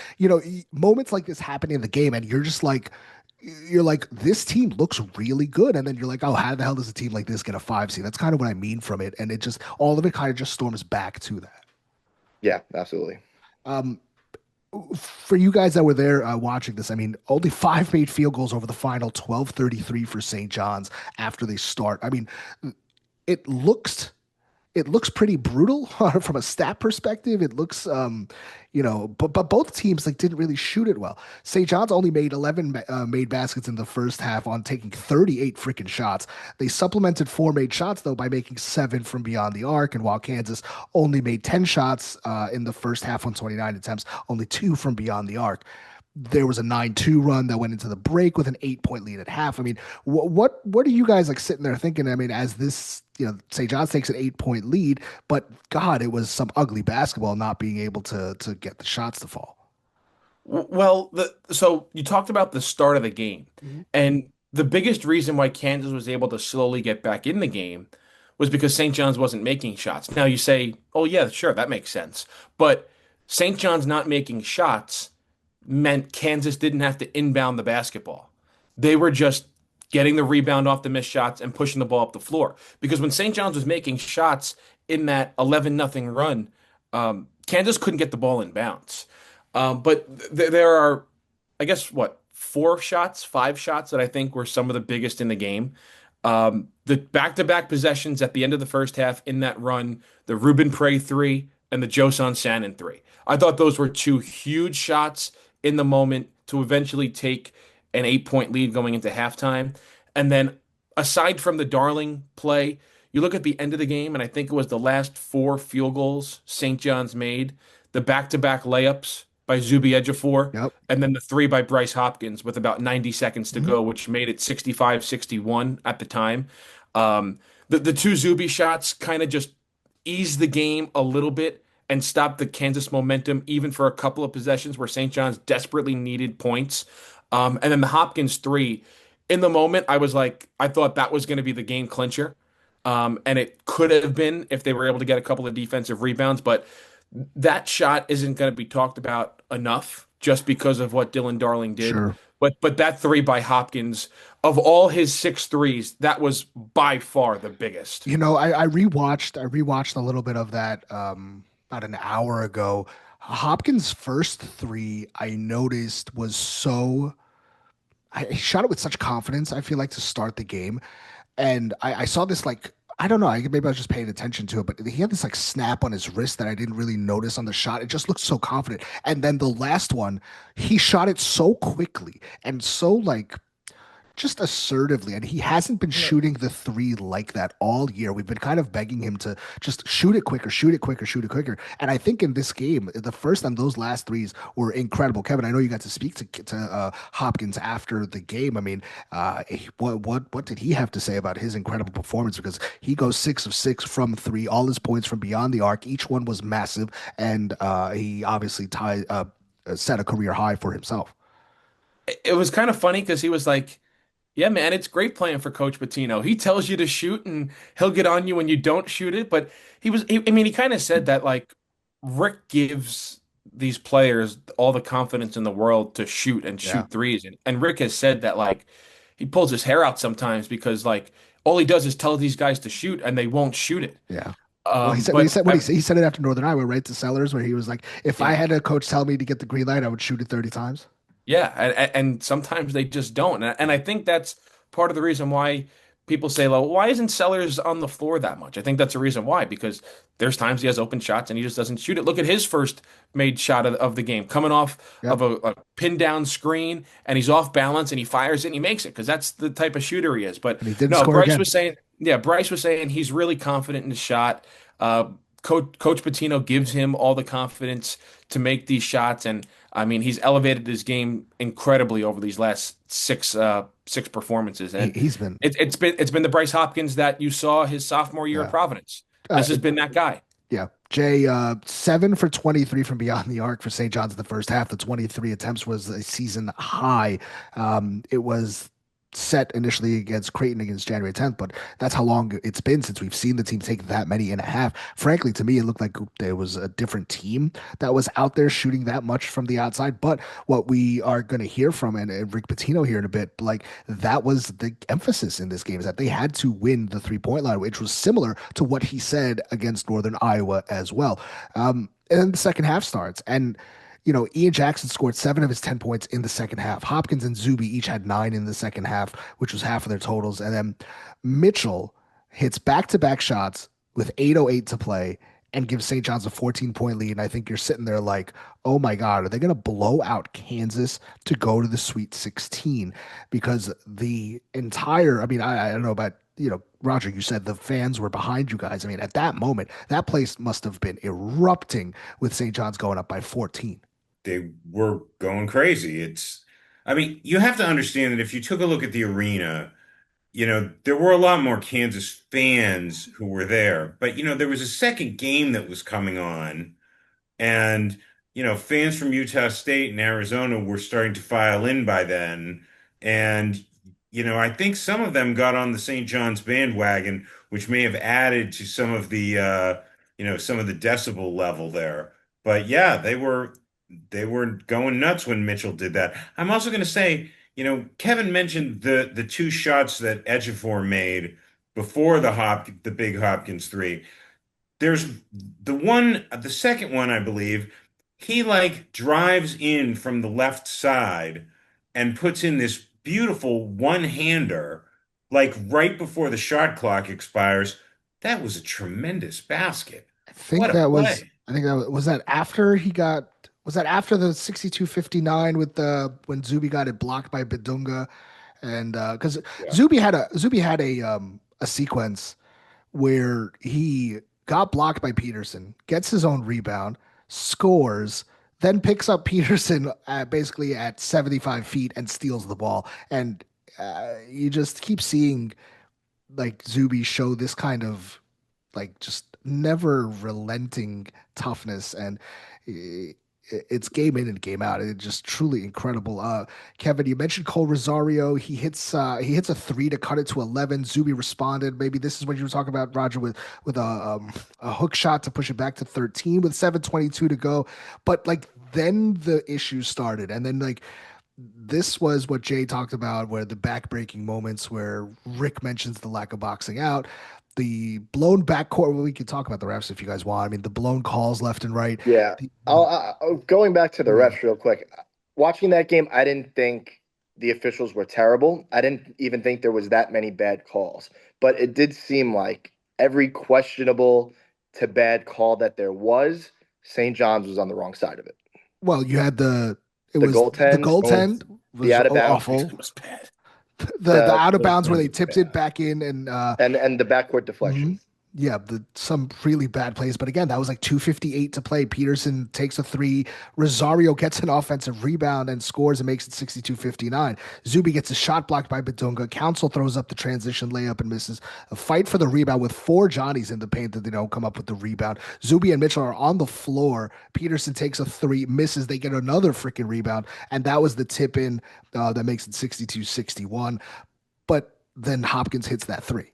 moments like this happen in the game, and you're like, this team looks really good, and then you're like, oh, how the hell does a team like this get a 5 seed? That's kind of what I mean from it, and all of it kind of just storms back to that. Yeah, absolutely. For you guys that were there watching this, I mean, only 5 made field goals over the final 12:33 for St. John's after they start. I mean, it looks pretty brutal from a stat perspective. It looks, but both teams didn't really shoot it well. St. John's only made 11 made baskets in the first half on taking 38 freaking shots. They supplemented 4 made shots though by making 7 from beyond the arc, and while Kansas only made 10 shots in the first half on 29 attempts, only 2 from beyond the arc. There was a 9-2 run that went into the break with an 8-point lead at half. I mean, what are you guys sitting there thinking? I mean, as this, St. John's takes an 8-point lead, but God, it was some ugly basketball not being able to get the shots to fall. Well, so you talked about the start of the game, Mm-hmm. and the biggest reason why Kansas was able to slowly get back in the game was because St. John's wasn't making shots. Now you say, oh yeah, sure, that makes sense. But St. John's not making shots meant Kansas didn't have to inbound the basketball. They were just getting the rebound off the missed shots and pushing the ball up the floor. Because when St. John's was making shots in that 11-0 run, Kansas couldn't get the ball in bounds. But there are, I guess, what, five shots that I think were some of the biggest in the game. The back-to-back possessions at the end of the first half in that run, the Rubin Prey three and the Joson Shannon three. I thought those were two huge shots in the moment to eventually take an 8-point lead going into halftime. And then aside from the Darling play, you look at the end of the game, and I think it was the last four field goals St. John's made, the back-to-back layups by Zuby Ejiofor, Yep. and then the three by Bryce Hopkins with about 90 seconds to go, which made it 65-61 at the time. The two Zuby shots kind of just eased the game a little bit and stopped the Kansas momentum, even for a couple of possessions where St. John's desperately needed points. And then the Hopkins three, in the moment, I thought that was going to be the game clincher. And it could have been if they were able to get a couple of defensive rebounds, but that shot isn't going to be talked about enough just because of what Dylan Darling did. Sure. But that three by Hopkins, of all his 6 threes, that was by far the biggest. I rewatched a little bit of that about an hour ago. Hopkins' first three I noticed was he shot it with such confidence, I feel like, to start the game. And I saw this, like, I don't know, maybe I was just paying attention to it, but he had this like snap on his wrist that I didn't really notice on the shot. It just looked so confident. And then the last one, he shot it so quickly and so like just assertively, and he hasn't been shooting the three like that all year. We've been kind of begging him to just shoot it quicker, shoot it quicker, shoot it quicker. And I think in this game, the first and those last threes were incredible. Kevin, I know you got to speak to Hopkins after the game. I mean, what did he have to say about his incredible performance? Because he goes 6 of 6 from three, all his points from beyond the arc. Each one was massive, and he obviously set a career high for himself. It was kind of funny because he was like, yeah, man, it's great playing for Coach Pitino. He tells you to shoot and he'll get on you when you don't shoot it. But he kind of said that like Rick gives these players all the confidence in the world to shoot and shoot Yeah. threes. And Rick has said that like he pulls his hair out sometimes because like all he does is tell these guys to shoot and they won't shoot it. Yeah. Well, he said it after Northern Iowa, right? To Sellers, where he was like, if I had a coach tell me to get the green light, I would shoot it 30 times. Yeah, and sometimes they just don't. And I think that's part of the reason why people say, well, why isn't Sellers on the floor that much? I think that's the reason why, because there's times he has open shots and he just doesn't shoot it. Look at his first made shot of the game, coming off Yep. of a pin down screen, and he's off balance and he fires it and he makes it because that's the type of shooter he is. But And he didn't no, score Bryce again. was saying, Bryce was saying he's really confident in his shot. Coach Pitino gives him all the confidence to make these shots, and I mean he's elevated his game incredibly over these last six performances, and He's been it's been the Bryce Hopkins that you saw his sophomore year at Providence. This has been that guy. Yeah. Jay, 7 for 23 from beyond the arc for St. John's in the first half. The 23 attempts was a season high. It was set initially against Creighton against January 10th, but that's how long it's been since we've seen the team take that many and a half. Frankly, to me, it looked like there was a different team that was out there shooting that much from the outside. But what we are going to hear from and Rick Pitino here in a bit, like that was the emphasis in this game, is that they had to win the 3-point line, which was similar to what he said against Northern Iowa as well. And then the second half starts, and Ian Jackson scored 7 of his 10 points in the second half. Hopkins and Zuby each had 9 in the second half, which was half of their totals. And then Mitchell hits back-to-back shots with 8:08 to play and gives St. John's a 14-point lead. And I think you're sitting there like, oh my God, are they going to blow out Kansas to go to the Sweet 16? Because the entire, I don't know about, Roger, you said the fans were behind you guys. I mean, at that moment, that place must have been erupting with St. John's going up by 14. They were going crazy. You have to understand that if you took a look at the arena, there were a lot more Kansas fans who were there. But, there was a second game that was coming on, and, fans from Utah State and Arizona were starting to file in by then. And, I think some of them got on the St. John's bandwagon, which may have added to some of the, some of the decibel level there. But yeah, they were going nuts when Mitchell did that. I'm also going to say, Kevin mentioned the two shots that Ejiofor made before the big Hopkins three. There's the second one, I believe, he like drives in from the left side and puts in this beautiful one-hander, like right before the shot clock expires. That was a tremendous basket. I think What a that was. play. I think that was that after he got. Was that after the 62-59 with the when Zuby got it blocked by Bedunga, and because Yeah. Zuby had a sequence where he got blocked by Peterson, gets his own rebound, scores, then picks up Peterson basically at 75 feet and steals the ball. And you just keep seeing like Zuby show this kind of like just never relenting toughness and it's game in and game out. It's just truly incredible. Kevin, you mentioned Cole Rosario. He hits a three to cut it to 11. Zuby responded. Maybe this is what you were talking about, Roger, with a hook shot to push it back to 13 with 7:22 to go. But like then the issues started, and then like this was what Jay talked about, where the backbreaking moments where Rick mentions the lack of boxing out, the blown backcourt. Well, we can talk about the refs if you guys want. I mean, the blown calls left and right. Yeah. The, Going back to the refs real quick. Watching that game, I didn't think the officials were terrible. I didn't even think there was that many bad calls. But it did seem like every questionable to bad call that there was, St. John's was on the wrong side of it. well, you had the The goaltend, was out of bounds. awful. It was bad. The out of bounds where they was tipped bad. it back in and and the backcourt deflection. yeah, some really bad plays. But again, that was like 2:58 to play. Peterson takes a three. Rosario gets an offensive rebound and scores and makes it 62-59. Zuby gets a shot blocked by Bedunga. Council throws up the transition layup and misses. A fight for the rebound with four Johnnies in the paint that they don't come up with the rebound. Zuby and Mitchell are on the floor. Peterson takes a three, misses. They get another freaking rebound. And that was the tip in that makes it 62-61. But then Hopkins hits that three.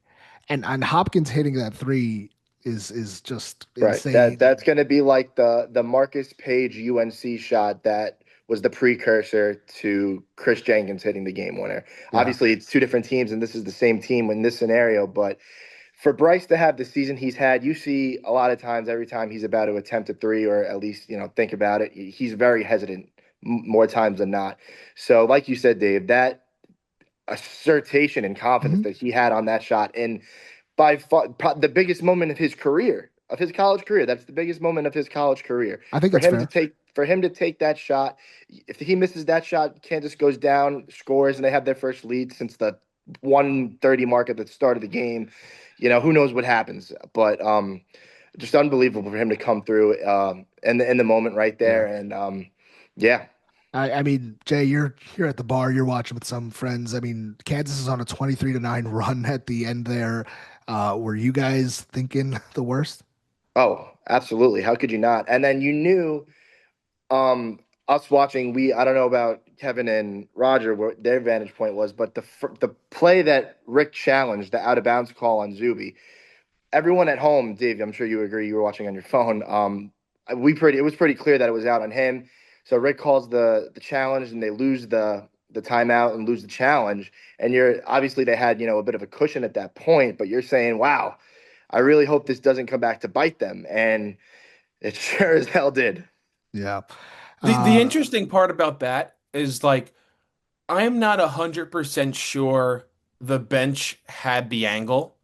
And Hopkins hitting that three is just Right. insane. That's going to be like the Marcus Page UNC shot that was the precursor to Chris Jenkins hitting the game winner. Yeah. Obviously, it's two different teams, and this is the same team in this scenario. But for Bryce to have the season he's had, you see a lot of times every time he's about to attempt a three or at least think about it, he's very hesitant more times than not. So, like you said, Dave, that assertion and confidence that he had on that shot, and by far the biggest moment of his career, of his college career. That's the biggest moment of his college career. I think For that's him fair. for him to take that shot, if he misses that shot, Kansas goes down, scores, and they have their first lead since the 1:30 mark at the start of the game. Who knows what happens, but just unbelievable for him to come through in the moment right there, and yeah. I mean, Jay, you're at the bar, you're watching with some friends. I mean, Kansas is on a 23-9 run at the end there. Were you guys thinking the worst? Oh, absolutely. How could you not? And then you knew us watching, I don't know about Kevin and Roger, what their vantage point was, but the play that Rick challenged, the out of bounds call on Zuby, everyone at home, Dave, I'm sure you agree, you were watching on your phone. It was pretty clear that it was out on him. So Rick calls the challenge and they lose the timeout and lose the challenge. And obviously they had, a bit of a cushion at that point, but you're saying, wow, I really hope this doesn't come back to bite them. And it sure as hell did. Yeah. The interesting part about that is like I'm not 100% sure the bench had the angle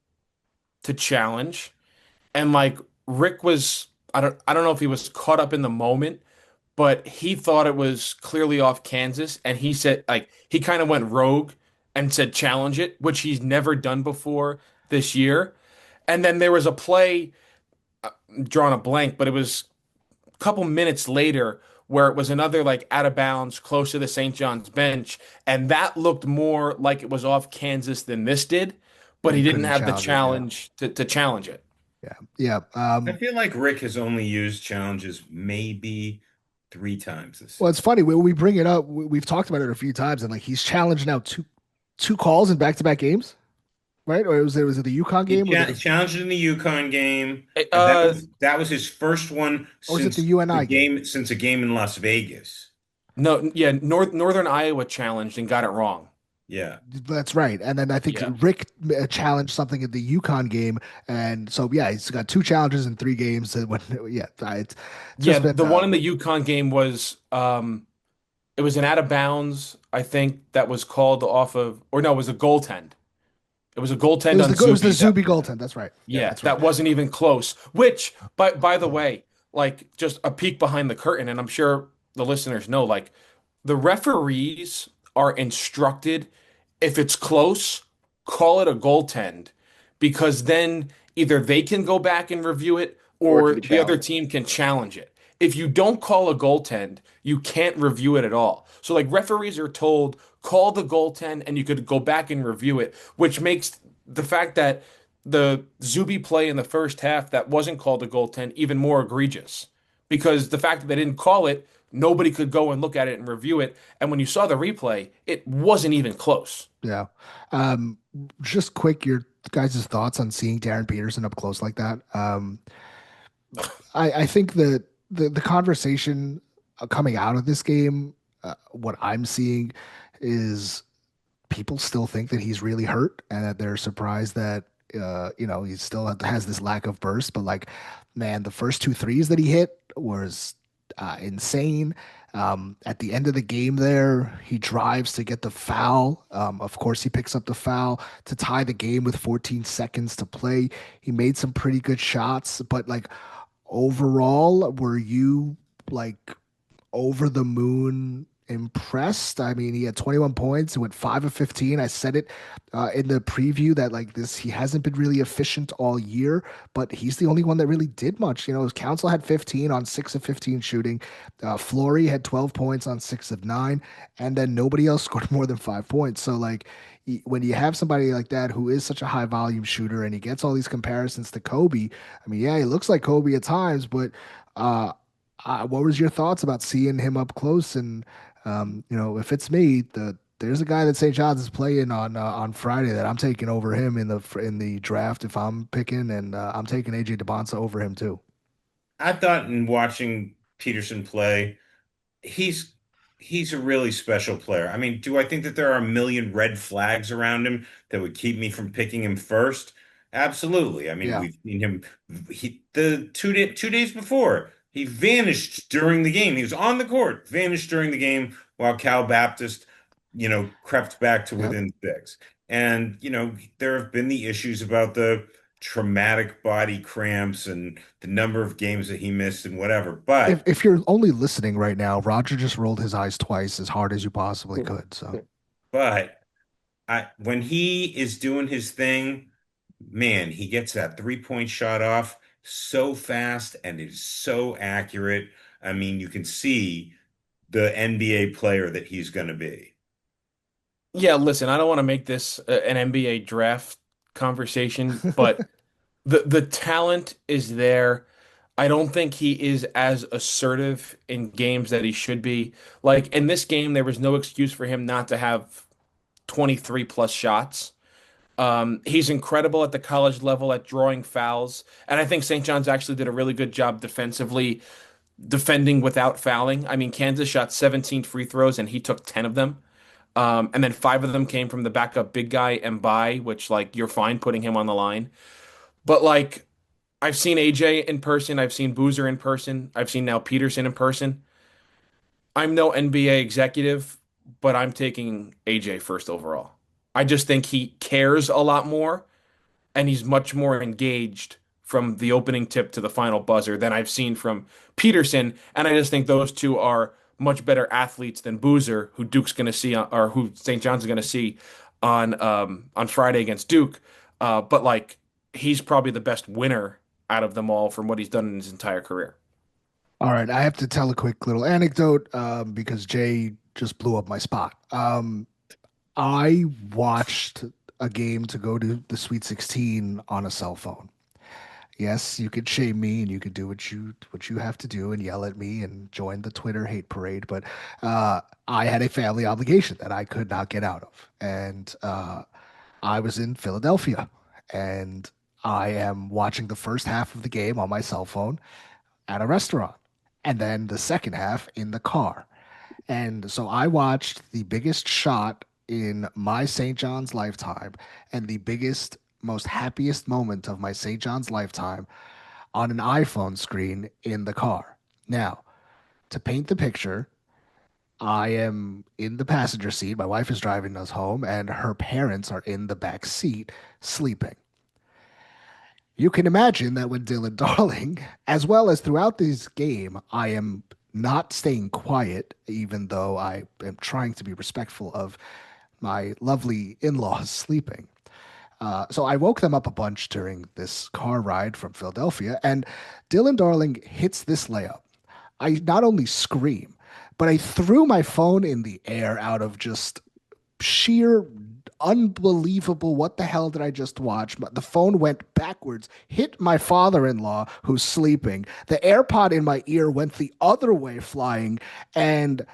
to challenge. And like Rick was I don't know if he was caught up in the moment, but he thought it was clearly off Kansas and he said like he kind of went rogue and said challenge it, which he's never done before this year. And then there was a play drawing a blank, but it was a couple minutes later where it was another like out of bounds close to the St. John's bench, and that looked more like it was off Kansas than this did, but he didn't couldn't have the challenge challenge to challenge it. Yeah. I feel like Rick has only used challenges maybe 3 times this Well, it's funny when we bring it up. We've talked about it a few times, and like he's challenged now two calls in back-to-back games, right? Or was it the UConn game? He challenged in the UConn game. Uh, That was his first one Or was it since the UNI since a game in Las Vegas. No, yeah, Northern Iowa challenged and got it wrong. Yeah. That's right. And then I think Yeah. Rick challenged something in the Yukon game, and so yeah, he's got two challenges in three games. And when yeah, it's Yeah, just been the one in the Yukon game was it was an out of bounds, I think that was called off of, or no, it was a goaltend. It was a goaltend on it was the Zuby that Zuby goaltend. That's right. Yeah, yeah, that's right. that wasn't even close. Which, by the way, like just a peek behind the curtain, and I'm sure the listeners know, like the referees are instructed if it's close, call it a goaltend, because then either they can go back and review it Or it can or be the other challenged. team can challenge it. If you don't call a goaltend, you can't review it at all. So like referees are told call the goaltend and you could go back and review it, which makes the fact that the Zuby play in the first half that wasn't called a goaltend even more egregious. Because the fact that they didn't call it, nobody could go and look at it and review it. And when you saw the replay, it wasn't even close. Yeah. Um, just quick, your guys' thoughts on seeing Darryn Peterson up close like that. I think that the conversation coming out of this game, what I'm seeing is people still think that he's really hurt and that they're surprised that he still has this lack of burst. But like, man, the first two threes that he hit was insane. At the end of the game, there he drives to get the foul. Of course, he picks up the foul to tie the game with 14 seconds to play. He made some pretty good shots, but like overall, were you like over the moon impressed? I mean, he had 21 points and went 5 of 15. I said it in the preview that like this, he hasn't been really efficient all year, but he's the only one that really did much. His Council had 15 on 6 of 15 shooting. Flory had 12 points on 6 of 9, and then nobody else scored more than 5 points. So like when you have somebody like that who is such a high volume shooter and he gets all these comparisons to Kobe, I mean, yeah, he looks like Kobe at times, but uh, what was your thoughts about seeing him up close? And if it's me, there's a guy that St. John's is playing on Friday that I'm taking over him in the draft if I'm picking, and I'm taking AJ DeBonsa over him too. I thought in watching Peterson play, he's he's a really special player. I mean, do I think that there are a million red flags around him that would keep me from picking him first? Absolutely. I mean, Yeah. we've seen him the 2 days before. He vanished during the game. He was on the court, vanished during the game while Cal Baptist, crept back to Yep. within six. And, there have been the issues about the traumatic body cramps and the number of games that he missed and whatever. If But if you're only listening right now, Roger just rolled his eyes twice as hard as you possibly could. So But when he is doing his thing, man, he gets that 3-point shot off so fast and is so accurate. I mean, you can see the NBA player that he's going to be. Yeah, listen, I don't want to make this an NBA draft conversation, but the talent is there. I don't think he is as assertive in games that he should be. Like in this game, there was no excuse for him not to have 23 plus shots. He's incredible at the college level at drawing fouls, and I think St. John's actually did a really good job defensively defending without fouling. I mean, Kansas shot 17 free throws and he took 10 of them. And then 5 of them came from the backup big guy and by, which like you're fine putting him on the line. But like I've seen AJ in person, I've seen Boozer in person, I've seen now Peterson in person. I'm no NBA executive, but I'm taking AJ first overall. I just think he cares a lot more and he's much more engaged from the opening tip to the final buzzer than I've seen from Peterson. And I just think those two are much better athletes than Boozer, who Duke's going to see, or who St. John's is going to see on Friday against Duke. But like he's probably the best winner out of them all from what he's done in his entire career. all right, I have to tell a quick little anecdote because Jay just blew up my spot. I watched a game to go to the Sweet 16 on a cell phone. Yes, you could shame me and you could do what you have to do and yell at me and join the Twitter hate parade, but I had a family obligation that I could not get out of, and I was in Philadelphia, and I am watching the first half of the game on my cell phone at a restaurant, and then the second half in the car. And so I watched the biggest shot in my St. John's lifetime and the biggest, most happiest moment of my St. John's lifetime on an iPhone screen in the car. Now, to paint the picture, I am in the passenger seat. My wife is driving us home, and her parents are in the back seat sleeping. You can imagine that when Dylan Darling, as well as throughout this game, I am not staying quiet, even though I am trying to be respectful of my lovely in laws sleeping. So I woke them up a bunch during this car ride from Philadelphia, and Dylan Darling hits this layup. I not only scream, but I threw my phone in the air out of just sheer unbelievable. What the hell did I just watch? The phone went backwards, hit my father-in-law who's sleeping. The AirPod in my ear went the other way flying, and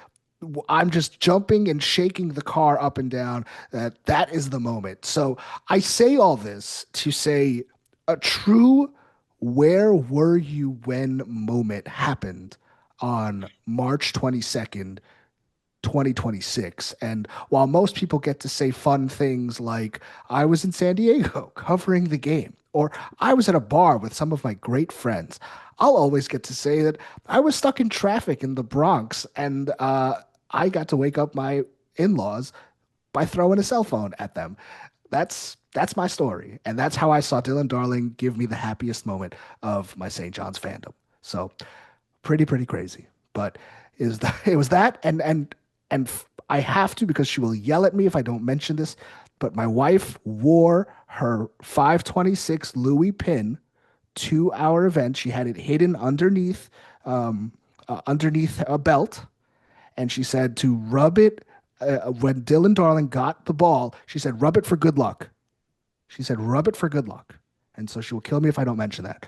I'm just jumping and shaking the car up and down. That is the moment. So I say all this to say a true where were you when moment happened on March 22nd, 2026. And while most people get to say fun things like, I was in San Diego covering the game, or I was at a bar with some of my great friends, I'll always get to say that I was stuck in traffic in the Bronx and I got to wake up my in laws by throwing a cell phone at them. That's my story. And that's how I saw Dylan Darling give me the happiest moment of my St. John's fandom. So pretty crazy. But it was that and I have to, because she will yell at me if I don't mention this, but my wife wore her 526 Louis pin to our event. She had it hidden underneath a belt, and she said to rub it when Dylan Darling got the ball. She said, "Rub it for good luck." She said, "Rub it for good luck," and so she will kill me if I don't mention that.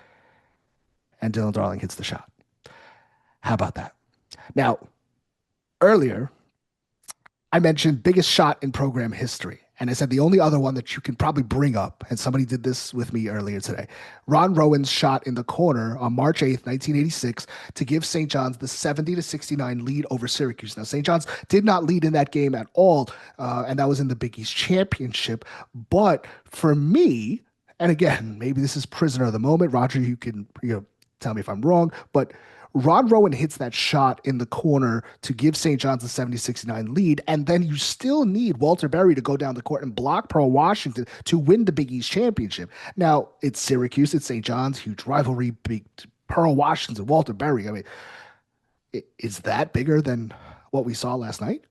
And Dylan Darling hits the shot. How about that? Now, earlier, I mentioned biggest shot in program history. And I said the only other one that you can probably bring up, and somebody did this with me earlier today, Ron Rowan's shot in the corner on March 8th, 1986, to give St. John's the 70-69 lead over Syracuse. Now, St. John's did not lead in that game at all, and that was in the Big East Championship. But for me, and again, maybe this is prisoner of the moment. Roger, you can tell me if I'm wrong, but Ron Rowan hits that shot in the corner to give St. John's the 70-69 lead, and then you still need Walter Berry to go down the court and block Pearl Washington to win the Big East Championship. Now, it's Syracuse, it's St. John's, huge rivalry, big Pearl Washington, Walter Berry. I mean, is that bigger than what we saw last night?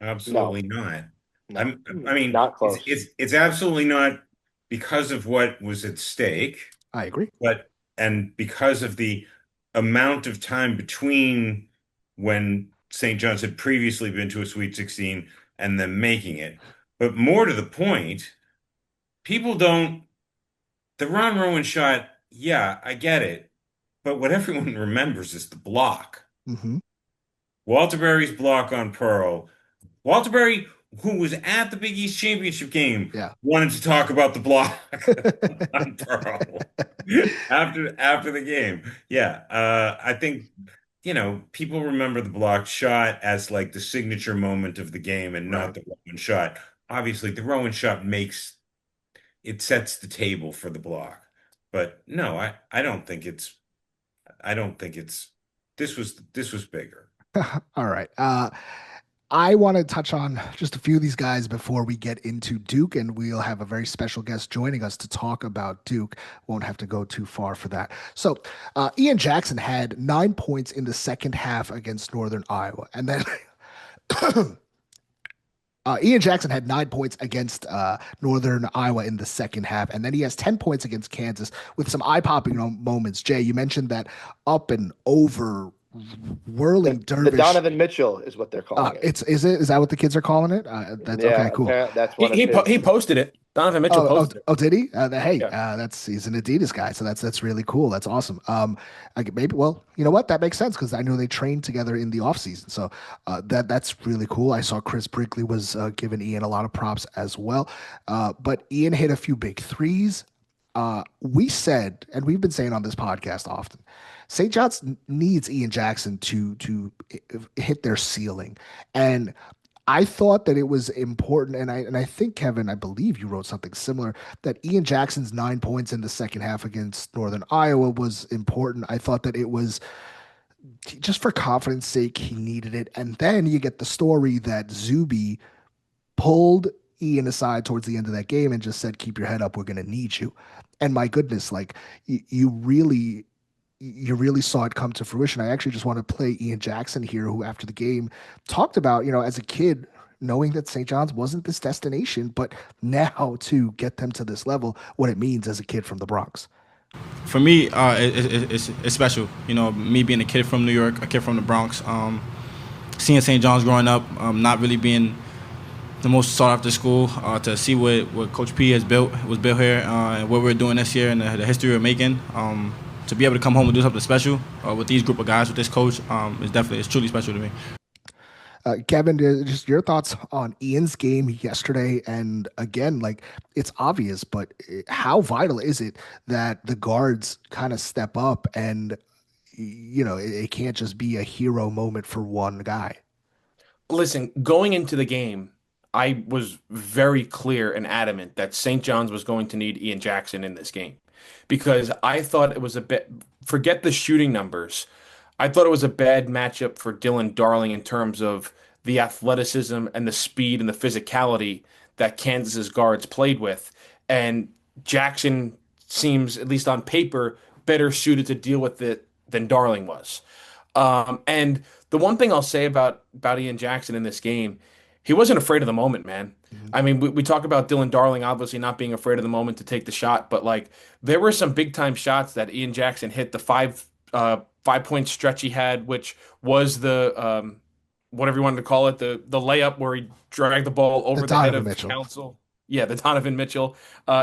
Absolutely not. No. I mean, Not close. It's absolutely not, because of what was at stake, I agree. and because of the amount of time between when St. John's had previously been to a Sweet 16 and then making it. But more to the point, people don't, the Ron Rowan shot, yeah, I get it. But what everyone remembers is the block. Mm-hmm. Walter Berry's block on Pearl. Walter Berry, who was at the Big East Championship game, wanted to talk about the block on Pearl after the game. Yeah, I think, people remember the blocked shot as like the signature moment of the game and not the Rowan shot. Obviously, the Rowan shot sets the table for the block. But no, I don't think it's this was bigger. All right. I want to touch on just a few of these guys before we get into Duke, and we'll have a very special guest joining us to talk about Duke. Won't have to go too far for that. So Ian Jackson had 9 points in the second half against Northern Iowa. And then Ian Jackson had 9 points against Northern Iowa in the second half. And then he has 10 points against Kansas with some eye-popping moments. Jay, you mentioned that up and over whirling dervish. The Donovan Mitchell is what they're calling it. Is that what the kids are calling it? That's okay, cool. That's what he posted it. Donovan Mitchell posted it. Oh, did he? He's an Adidas guy, so that's really cool. That's awesome. Maybe, well, you know what? That makes sense because I know they trained together in the offseason. So that's really cool. I saw Chris Brickley was giving Ian a lot of props as well. But Ian hit a few big threes. We said, and we've been saying on this podcast often, St. John's needs Ian Jackson to hit their ceiling. And I thought that it was important, and I think, Kevin, I believe you wrote something similar, that Ian Jackson's 9 points in the second half against Northern Iowa was important. I thought that it was just for confidence sake, he needed it. And then you get the story that Zuby pulled Ian aside towards the end of that game and just said, "Keep your head up. We're going to need you." And my goodness, like you really saw it come to fruition. I actually just want to play Ian Jackson here, who after the game talked about, as a kid, knowing that St. John's wasn't this destination, but now to get them to this level, what it means as a kid from the Bronx. For me, it's special. Me being a kid from New York, a kid from the Bronx, seeing St. John's growing up, not really being the most sought after school, to see what Coach P was built here, and what we're doing this year, and the history we're making. To be able to come home and do something special with these group of guys, with this coach, it's truly special to me. Kevin, just your thoughts on Ian's game yesterday. And again, like, it's obvious, but how vital is it that the guards kind of step up and, it can't just be a hero moment for one guy? Listen, going into the game, I was very clear and adamant that St. John's was going to need Ian Jackson in this game because I thought it was forget the shooting numbers. I thought it was a bad matchup for Dylan Darling in terms of the athleticism and the speed and the physicality that Kansas's guards played with. And Jackson seems, at least on paper, better suited to deal with it than Darling was. And the one thing I'll say about Ian Jackson in this game, he wasn't afraid of the moment, man. I mean, we talk about Dylan Darling obviously not being afraid of the moment to take the shot, but like there were some big time shots that Ian Jackson hit. The 5 point stretch he had, which was the whatever you wanted to call it, the layup where he dragged the ball over the head of Council. Yeah, the Donovan Mitchell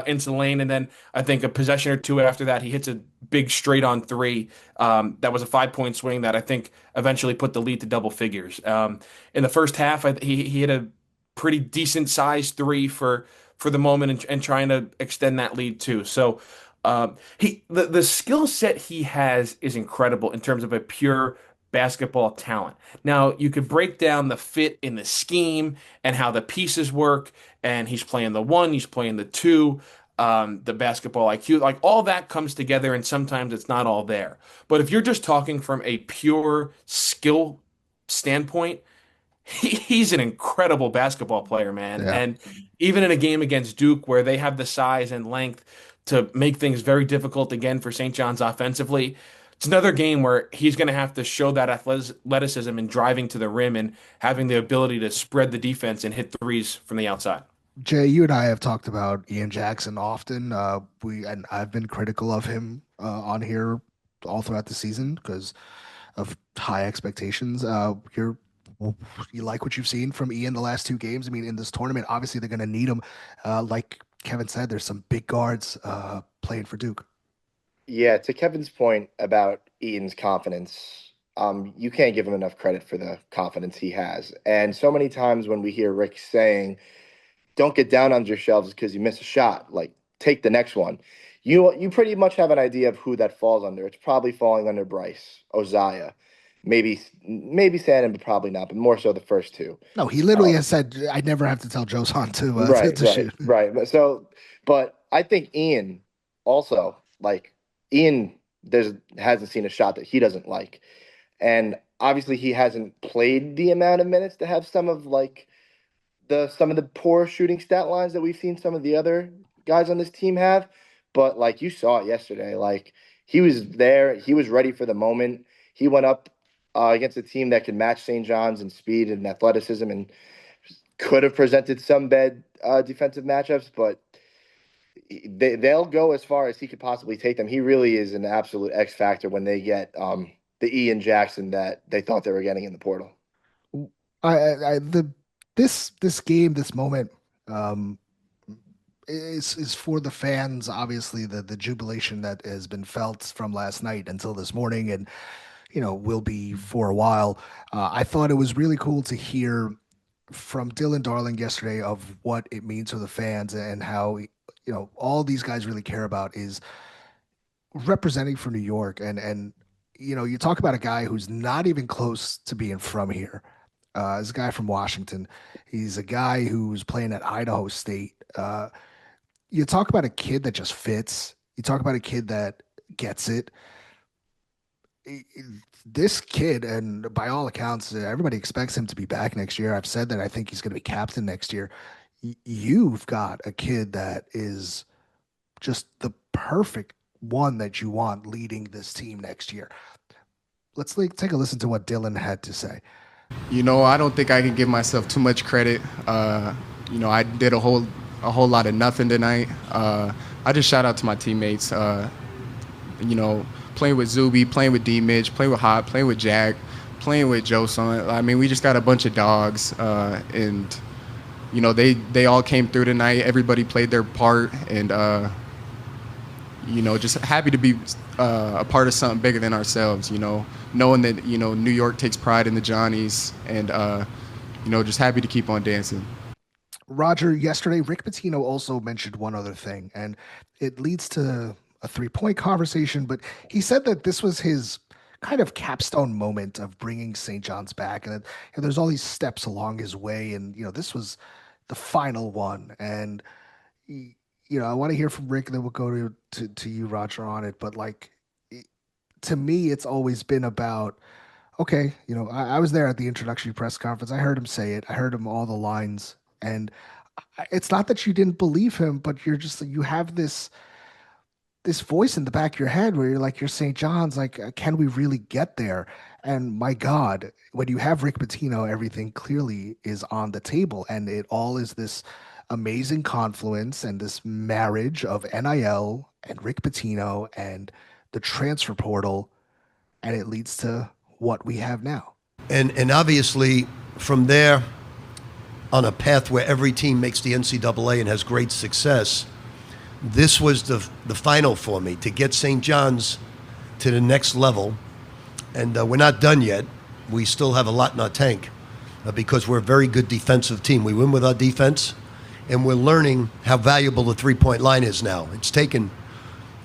into the lane. And then I think a possession or two after that, he hits a big straight on three. That was a 5 point swing that I think eventually put the lead to double figures. In the first half, he hit a pretty decent sized three for the moment and trying to extend that lead too. So the skill set he has is incredible in terms of a pure basketball talent. Now, you could break down the fit in the scheme and how the pieces work, and he's playing the one, he's playing the two, the basketball IQ, like all that comes together, and sometimes it's not all there. But if you're just talking from a pure skill standpoint, he's an incredible basketball player, man. Yeah. And even in a game against Duke where they have the size and length to make things very difficult again for St. John's offensively, it's another game where he's going to have to show that athleticism and driving to the rim and having the ability to spread the defense and hit threes from the outside. Jay, you and I have talked about Ian Jackson often. And I've been critical of him on here all throughout the season because of high expectations. You like what you've seen from Ian the last two games? I mean, in this tournament, obviously they're going to need him. Like Kevin said, there's some big guards playing for Duke. Yeah, to Kevin's point about Ian's confidence, you can't give him enough credit for the confidence he has. And so many times when we hear Rick saying, "Don't get down on yourselves because you miss a shot, like take the next one," you pretty much have an idea of who that falls under. It's probably falling under Bryce, Oziah, maybe Sandin, but probably not, but more so the first two. No, he literally has said, "I never have to tell Josan to shoot." Right. But I think Ian also, like, Ian hasn't seen a shot that he doesn't like. And obviously he hasn't played the amount of minutes to have some of the poor shooting stat lines that we've seen some of the other guys on this team have. But like you saw it yesterday, like he was there, he was ready for the moment. He went up against a team that could match St. John's in speed and athleticism and could have presented some bad defensive matchups, but they'll go as far as he could possibly take them. He really is an absolute X factor when they get the Ian Jackson that they thought they were getting in the portal. This game, this moment, is for the fans. Obviously, the jubilation that has been felt from last night until this morning, and will be for a while. I thought it was really cool to hear from Dylan Darling yesterday of what it means for the fans and how all these guys really care about is representing for New York. And you talk about a guy who's not even close to being from here. He's a guy from Washington. He's a guy who's playing at Idaho State. You talk about a kid that just fits. You talk about a kid that gets it. This kid, and by all accounts, everybody expects him to be back next year. I've said that I think he's going to be captain next year. You've got a kid that is just the perfect one that you want leading this team next year. Let's take a listen to what Dylan had to say. I don't think I can give myself too much credit. I did a whole lot of nothing tonight. I just shout out to my teammates. Playing with Zuby, playing with D-Mitch, playing with Hop, playing with Jack, playing with Joson. I mean, we just got a bunch of dogs, and they all came through tonight. Everybody played their part, and just happy to be a part of something bigger than ourselves. Knowing that New York takes pride in the Johnnies, and just happy to keep on dancing. Roger, yesterday, Rick Pitino also mentioned one other thing, and it leads to a 3-point conversation, but he said that this was his kind of capstone moment of bringing St. John's back, and there's all these steps along his way, and this was the final one. And I want to hear from Rick, and then we'll go to you, Roger, on it. But to me, it's always been about, okay, I was there at the introductory press conference. I heard him say it. I heard him all the lines, and it's not that you didn't believe him, but you have this voice in the back of your head where you're St. John's, can we really get there? And my God, when you have Rick Pitino, everything clearly is on the table, and it all is this amazing confluence and this marriage of NIL and Rick Pitino and the transfer portal, and it leads to what we have now. And obviously from there on a path where every team makes the NCAA and has great success, this was the final for me to get St. John's to the next level. And we're not done yet. We still have a lot in our tank because we're a very good defensive team. We win with our defense, and we're learning how valuable the three-point line is now. It's taken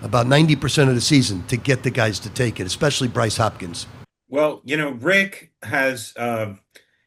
about 90% of the season to get the guys to take it, especially Bryce Hopkins. Well, Rick has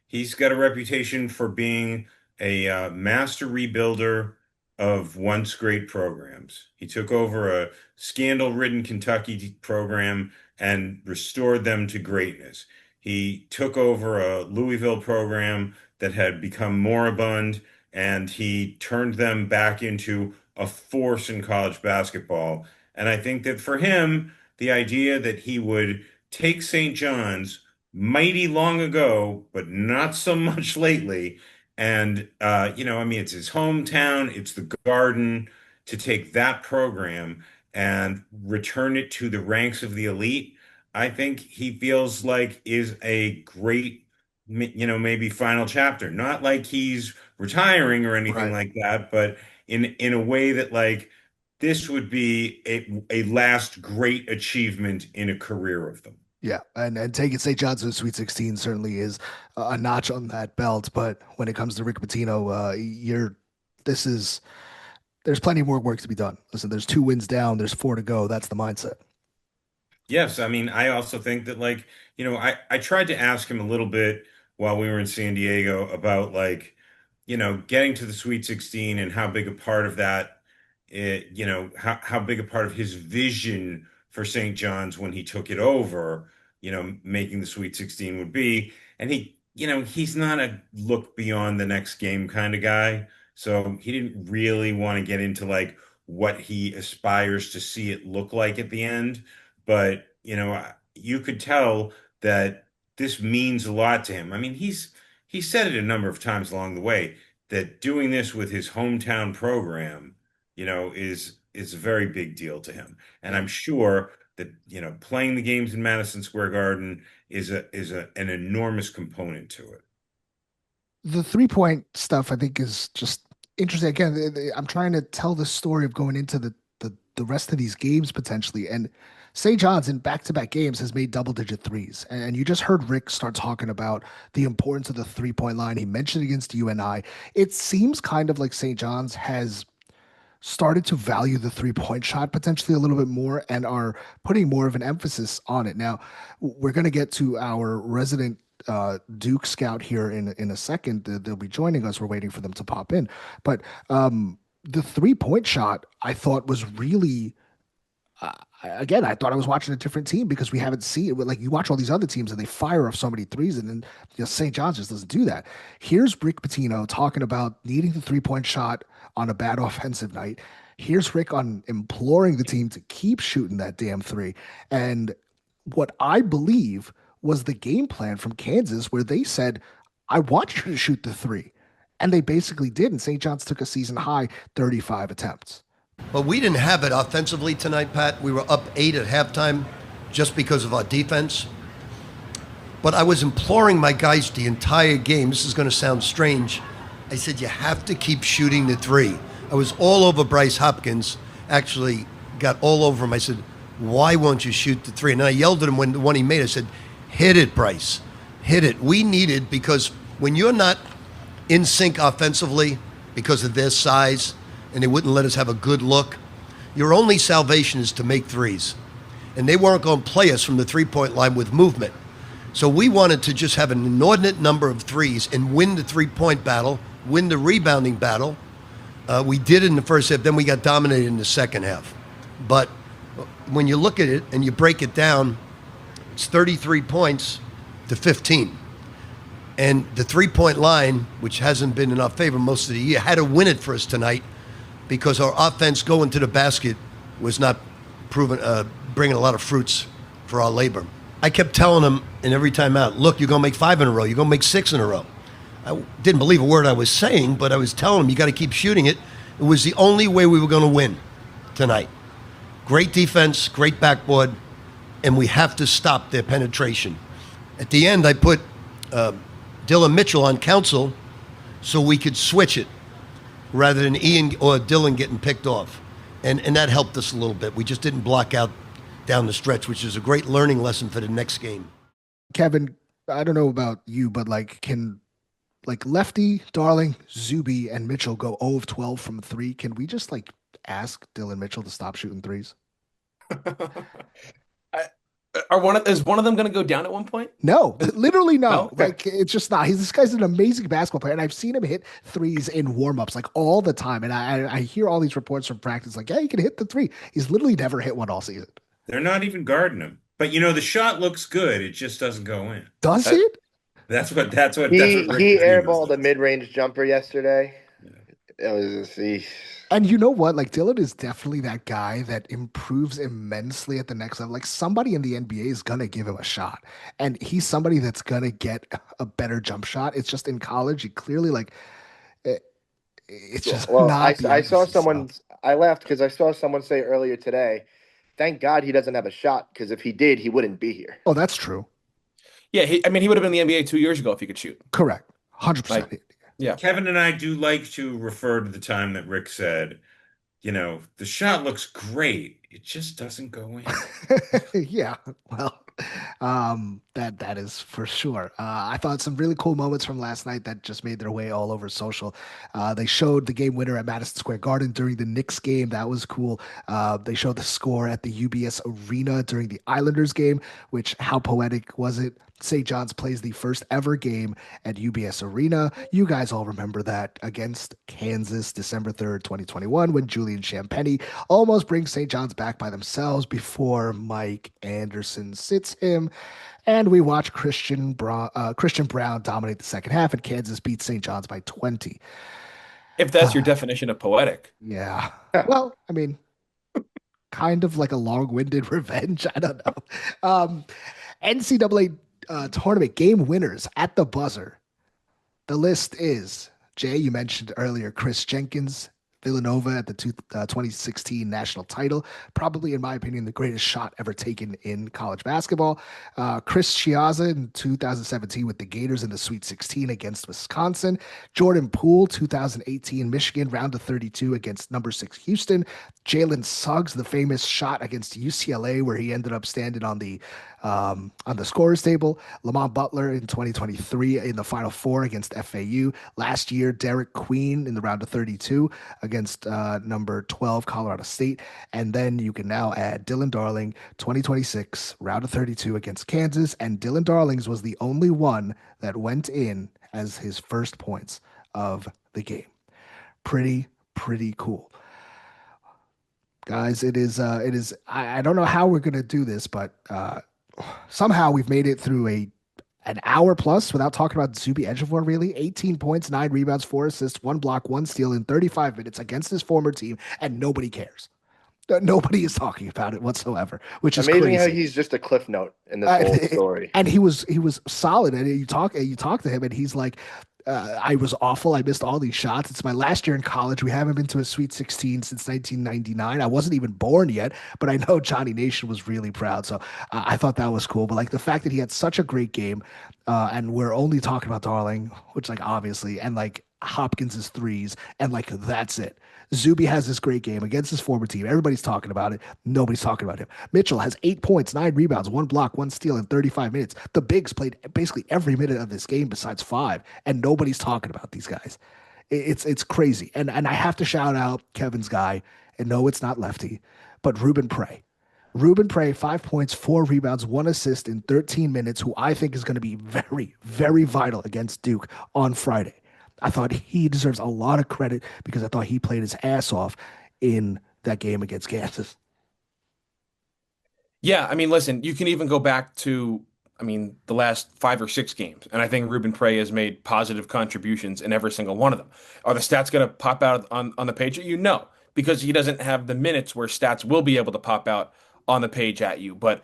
he's got a reputation for being a master rebuilder of once great programs. He took over a scandal-ridden Kentucky program and restored them to greatness. He took over a Louisville program that had become moribund, and he turned them back into a force in college basketball. And I think that for him, the idea that he would take St. John's mighty long ago, but not so much lately, and, it's his hometown, it's the Garden, to take that program and return it to the ranks of the elite, I think he feels like is a great, maybe final chapter. Not like he's retiring or anything like that, but in a way that this would be a last great achievement in a career of them. Yeah, and taking St. John's to the Sweet 16 certainly is a notch on that belt. But when it comes to Rick Pitino, there's plenty more work to be done. Listen, there's 2 wins down, there's 4 to go. That's the mindset. Yes, I mean, I also think that I tried to ask him a little bit while we were in San Diego about getting to the Sweet 16 and how big a part of that, how big a part of his vision for St. John's when he took it over, making the Sweet 16 would be. And he's not a look beyond the next game kind of guy. So he didn't really want to get into what he aspires to see it look like at the end. But, you could tell that this means a lot to him. I mean, he said it a number of times along the way that doing this with his hometown program, is a very big deal to him. And I'm sure that, playing the games in Madison Square Garden is an enormous component to it. The 3-point stuff, I think, is just interesting. Again, I'm trying to tell the story of going into the rest of these games potentially. And St. John's in back-to-back games has made double-digit threes. And you just heard Rick start talking about the importance of the 3-point line. He mentioned against UNI. It seems kind of like St. John's has started to value the 3-point shot potentially a little bit more and are putting more of an emphasis on it. Now, we're going to get to our resident Duke scout here in a second. They'll be joining us. We're waiting for them to pop in. But the 3-point shot, I thought was really again, I thought I was watching a different team because we haven't seen it. Like, you watch all these other teams and they fire off so many threes, and then St. John's just doesn't do that. Here's Rick Pitino talking about needing the 3-point shot on a bad offensive night. Here's Rick on imploring the team to keep shooting that damn three. And what I believe was the game plan from Kansas, where they said, I want you to shoot the three. And they basically did. And St. John's took a season high 35 attempts. But we didn't have it offensively tonight, Pat. We were up 8 at halftime just because of our defense. But I was imploring my guys the entire game. This is going to sound strange. I said, you have to keep shooting the three. I was all over Bryce Hopkins, actually got all over him. I said, why won't you shoot the three? And I yelled at him when the one he made. I said, hit it, Bryce. Hit it. We need it, because when you're not in sync offensively because of their size, and they wouldn't let us have a good look, your only salvation is to make threes. And they weren't going to play us from the three-point line with movement. So we wanted to just have an inordinate number of threes and win the three-point battle, win the rebounding battle. We did it in the first half, then we got dominated in the second half. But when you look at it and you break it down, it's 33 points to 15. And the three-point line, which hasn't been in our favor most of the year, had to win it for us tonight, because our offense going to the basket was not bringing a lot of fruits for our labor. I kept telling them in every timeout, look, you're going to make 5 in a row. You're going to make 6 in a row. I didn't believe a word I was saying, but I was telling them, you got to keep shooting it. It was the only way we were going to win tonight. Great defense, great backboard, and we have to stop their penetration. At the end, I put Dylan Mitchell on counsel so we could switch it, rather than Ian or Dylan getting picked off. And that helped us a little bit. We just didn't block out down the stretch, which is a great learning lesson for the next game. Kevin, I don't know about you, but can Lefty, Darling, Zuby, and Mitchell go 0 of 12 from 3? Can we just ask Dylan Mitchell to stop shooting threes? Is one of them going to go down at one point? No, literally no. No? Okay. It's just not. This guy's an amazing basketball player, and I've seen him hit threes in warm-ups all the time. And I hear all these reports from practice yeah, he can hit the three. He's literally never hit one all season. They're not even guarding him. But the shot looks good. It just doesn't go in. Does it? That's what He Rick airballed a mid-range jumper yesterday. It was And you know what? Dylan is definitely that guy that improves immensely at the next level. Somebody in the NBA is going to give him a shot. And he's somebody that's going to get a better jump shot. It's just in college, he clearly it's just not. I saw someone, I laughed because I saw someone say earlier today, thank God he doesn't have a shot, because if he did, he wouldn't be here. Oh, that's true. Yeah, he would have been in the NBA 2 years ago if he could shoot. Correct. 100%. Yeah. Kevin and I do like to refer to the time that Rick said, the shot looks great. It just doesn't go in. Yeah. Well, that is for sure. I thought some really cool moments from last night that just made their way all over social. They showed the game winner at Madison Square Garden during the Knicks game. That was cool. They showed the score at the UBS Arena during the Islanders game, which, how poetic was it? St. John's plays the first ever game at UBS Arena. You guys all remember that, against Kansas, December 3rd, 2021, when Julian Champagny almost brings St. John's back by themselves before Mike Anderson sits him. And we watch Christian Brown dominate the second half, and Kansas beat St. John's by 20. If that's your definition of poetic. Yeah. Well, kind of like a long-winded revenge. I don't know. NCAA tournament game winners at the buzzer. The list is, Jay, you mentioned earlier, Chris Jenkins, Villanova at the 2016 national title. Probably, in my opinion, the greatest shot ever taken in college basketball. Chris Chiazza in 2017 with the Gators in the Sweet 16 against Wisconsin. Jordan Poole, 2018 Michigan, round of 32 against number 6 Houston. Jalen Suggs, the famous shot against UCLA where he ended up standing on the On the scorers table, Lamont Butler in 2023 in the Final Four against FAU. Last year, Derek Queen in the round of 32 against number 12 Colorado State. And then you can now add Dylan Darling, 2026 round of 32 against Kansas. And Dylan Darling's was the only one that went in as his first points of the game. Pretty cool. Guys, it is I don't know how we're gonna do this, but somehow we've made it through an hour plus without talking about Zuby Ejiofor, really. 18 points, 9 rebounds, 4 assists, 1 block, 1 steal in 35 minutes against his former team, and nobody cares. Nobody is talking about it whatsoever, which is amazing crazy. how he's just a cliff note in this whole story. And he was solid. And you talk to him, and he's like, I was awful. I missed all these shots. It's my last year in college. We haven't been to a Sweet 16 since 1999. I wasn't even born yet, but I know Johnny Nation was really proud. So I thought that was cool. But like the fact that he had such a great game, and we're only talking about Darling, which like obviously, and like Hopkins' threes, and like that's it. Zuby has this great game against his former team. Everybody's talking about it. Nobody's talking about him. Mitchell has 8 points, 9 rebounds, 1 block, 1 steal in 35 minutes. The bigs played basically every minute of this game besides 5, and nobody's talking about these guys. It's crazy. And I have to shout out Kevin's guy, and no, it's not Lefty, but Rubin Prey. Rubin Prey, 5 points, 4 rebounds, 1 assist in 13 minutes, who I think is going to be very, very vital against Duke on Friday. I thought he deserves a lot of credit because I thought he played his ass off in that game against Kansas. Yeah, I mean, listen, you can even go back to, I mean, the last 5 or 6 games, and I think Rubin Prey has made positive contributions in every single one of them. Are the stats going to pop out on the page at you? No, because he doesn't have the minutes where stats will be able to pop out on the page at you. But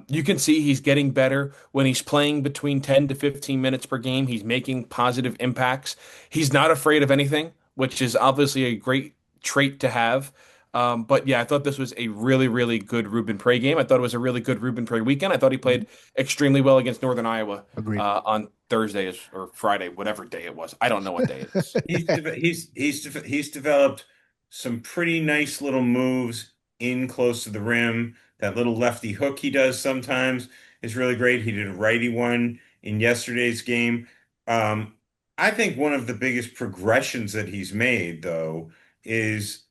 you can see he's getting better when he's playing between 10 to 15 minutes per game. He's making positive impacts. He's not afraid of anything, which is obviously a great trait to have. But yeah, I thought this was a really, really good Rubin Prey game. I thought it was a really good Rubin Prey weekend. I thought he played extremely well against Northern Iowa on Thursday or Friday, whatever day it was. I don't know what day it is. He's developed some pretty nice little moves in close to the rim. That little lefty hook he does sometimes is really great. He did a righty one in yesterday's game. I think one of the biggest progressions that he's made, though, is,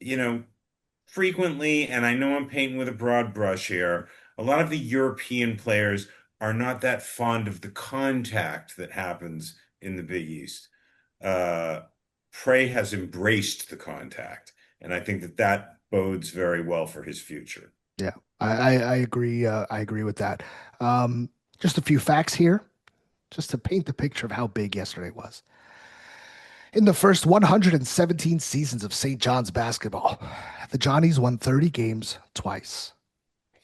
frequently, and I know I'm painting with a broad brush here, a lot of the European players are not that fond of the contact that happens in the Big East. Prey has embraced the contact, and I think that bodes very well for his future. Yeah, I agree. I agree with that. Just a few facts here, just to paint the picture of how big yesterday was. In the first 117 seasons of St. John's basketball, the Johnnies won 30 games twice.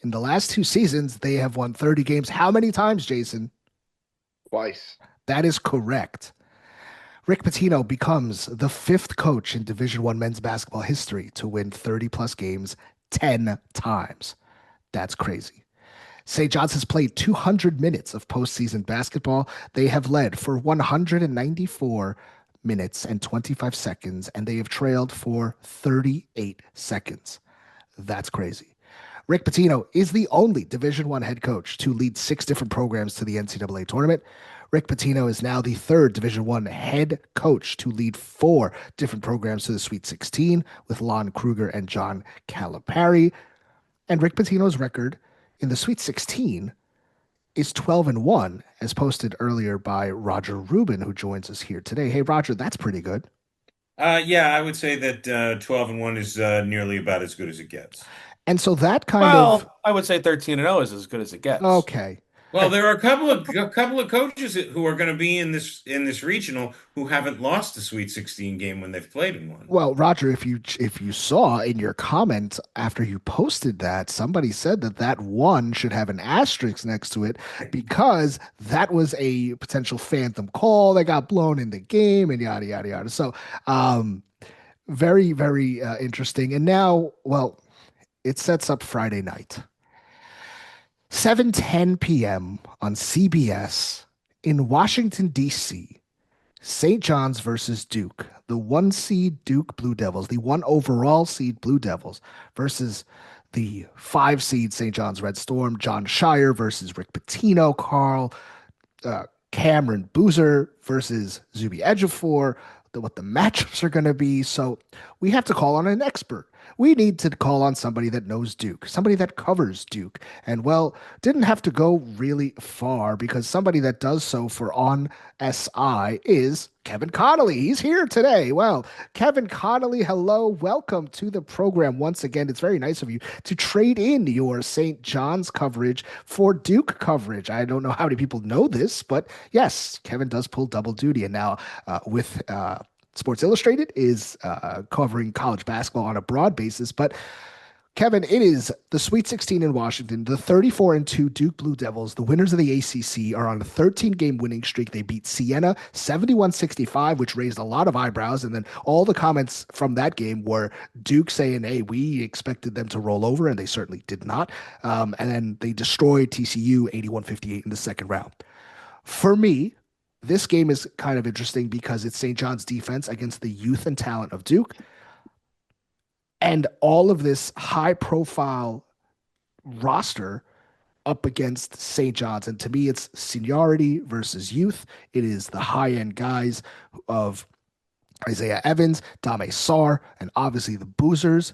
In the last 2 seasons, they have won 30 games. How many times, Jason? Twice. That is correct. Rick Pitino becomes the 5th coach in Division I men's basketball history to win 30-plus games 10 times. That's crazy. St. John's has played 200 minutes of postseason basketball. They have led for 194 minutes and 25 seconds, and they have trailed for 38 seconds. That's crazy. Rick Pitino is the only Division I head coach to lead 6 different programs to the NCAA tournament. Rick Pitino is now the 3rd Division I head coach to lead 4 different programs to the Sweet 16 with Lon Kruger and John Calipari. And Rick Pitino's record in the Sweet 16 is 12-1, as posted earlier by Roger Rubin, who joins us here today. Hey, Roger, that's pretty good. Yeah, I would say that 12-1 is nearly about as good as it gets. And so that kind of, I would say 13-0 is as good as it gets. Okay. Well, there are a couple of coaches who are going to be in this regional who haven't lost a Sweet 16 game when they've played in one. Well, Roger, if you saw in your comment after you posted that, somebody said that one should have an asterisk next to it because that was a potential phantom call that got blown in the game and yada yada yada. So, very very interesting. And now, well, it sets up Friday night. 7:10 p.m. on CBS in Washington, D.C., St. John's versus Duke, the 1 seed Duke Blue Devils, the 1 overall seed Blue Devils versus the 5 seed St. John's Red Storm, John Shire versus Rick Pitino, Carl, Cameron Boozer versus Zuby Ejiofor, what the matchups are going to be. So we have to call on an expert. We need to call on somebody that knows Duke, somebody that covers Duke. And well, didn't have to go really far because somebody that does so for On SI is Kevin Connelly. He's here today. Well, Kevin Connelly, hello. Welcome to the program once again. It's very nice of you to trade in your St. John's coverage for Duke coverage. I don't know how many people know this, but yes, Kevin does pull double duty. And now with Sports Illustrated is covering college basketball on a broad basis. But Kevin, it is the Sweet 16 in Washington. The 34-2 Duke Blue Devils, the winners of the ACC, are on a 13-game winning streak. They beat Siena 71-65, which raised a lot of eyebrows. And then all the comments from that game were Duke saying, hey, we expected them to roll over, and they certainly did not. And then they destroyed TCU 81-58 in the second round. For me, this game is kind of interesting because it's St. John's defense against the youth and talent of Duke. And all of this high-profile roster up against St. John's. And to me, it's seniority versus youth. It is the high-end guys of Isaiah Evans, Dame Sarr, and obviously the Boozers,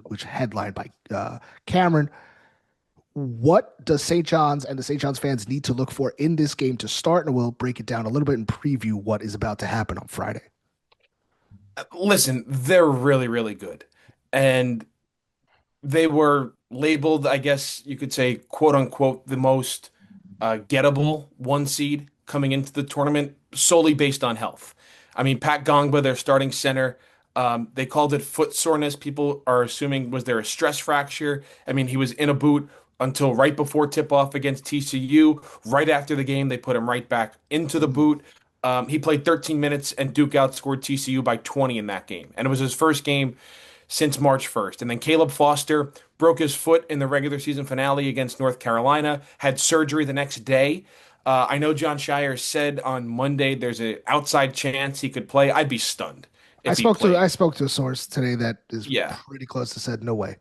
which headlined by Cameron. What does St. John's and the St. John's fans need to look for in this game to start? And we'll break it down a little bit and preview what is about to happen on Friday. Listen, they're really, really good. And they were labeled, I guess you could say, quote unquote, the most gettable 1 seed coming into the tournament solely based on health. I mean, Pat Gongba, their starting center, they called it foot soreness. People are assuming, was there a stress fracture? I mean, he was in a boot until right before tip-off against TCU. Right after the game, they put him right back into the boot. He played 13 minutes, and Duke outscored TCU by 20 in that game. And it was his first game since March 1st. And then Caleb Foster broke his foot in the regular season finale against North Carolina, had surgery the next day. I know John Shire said on Monday there's an outside chance he could play. I'd be stunned if he played. I spoke to a source today that is Yeah. pretty close to said no way.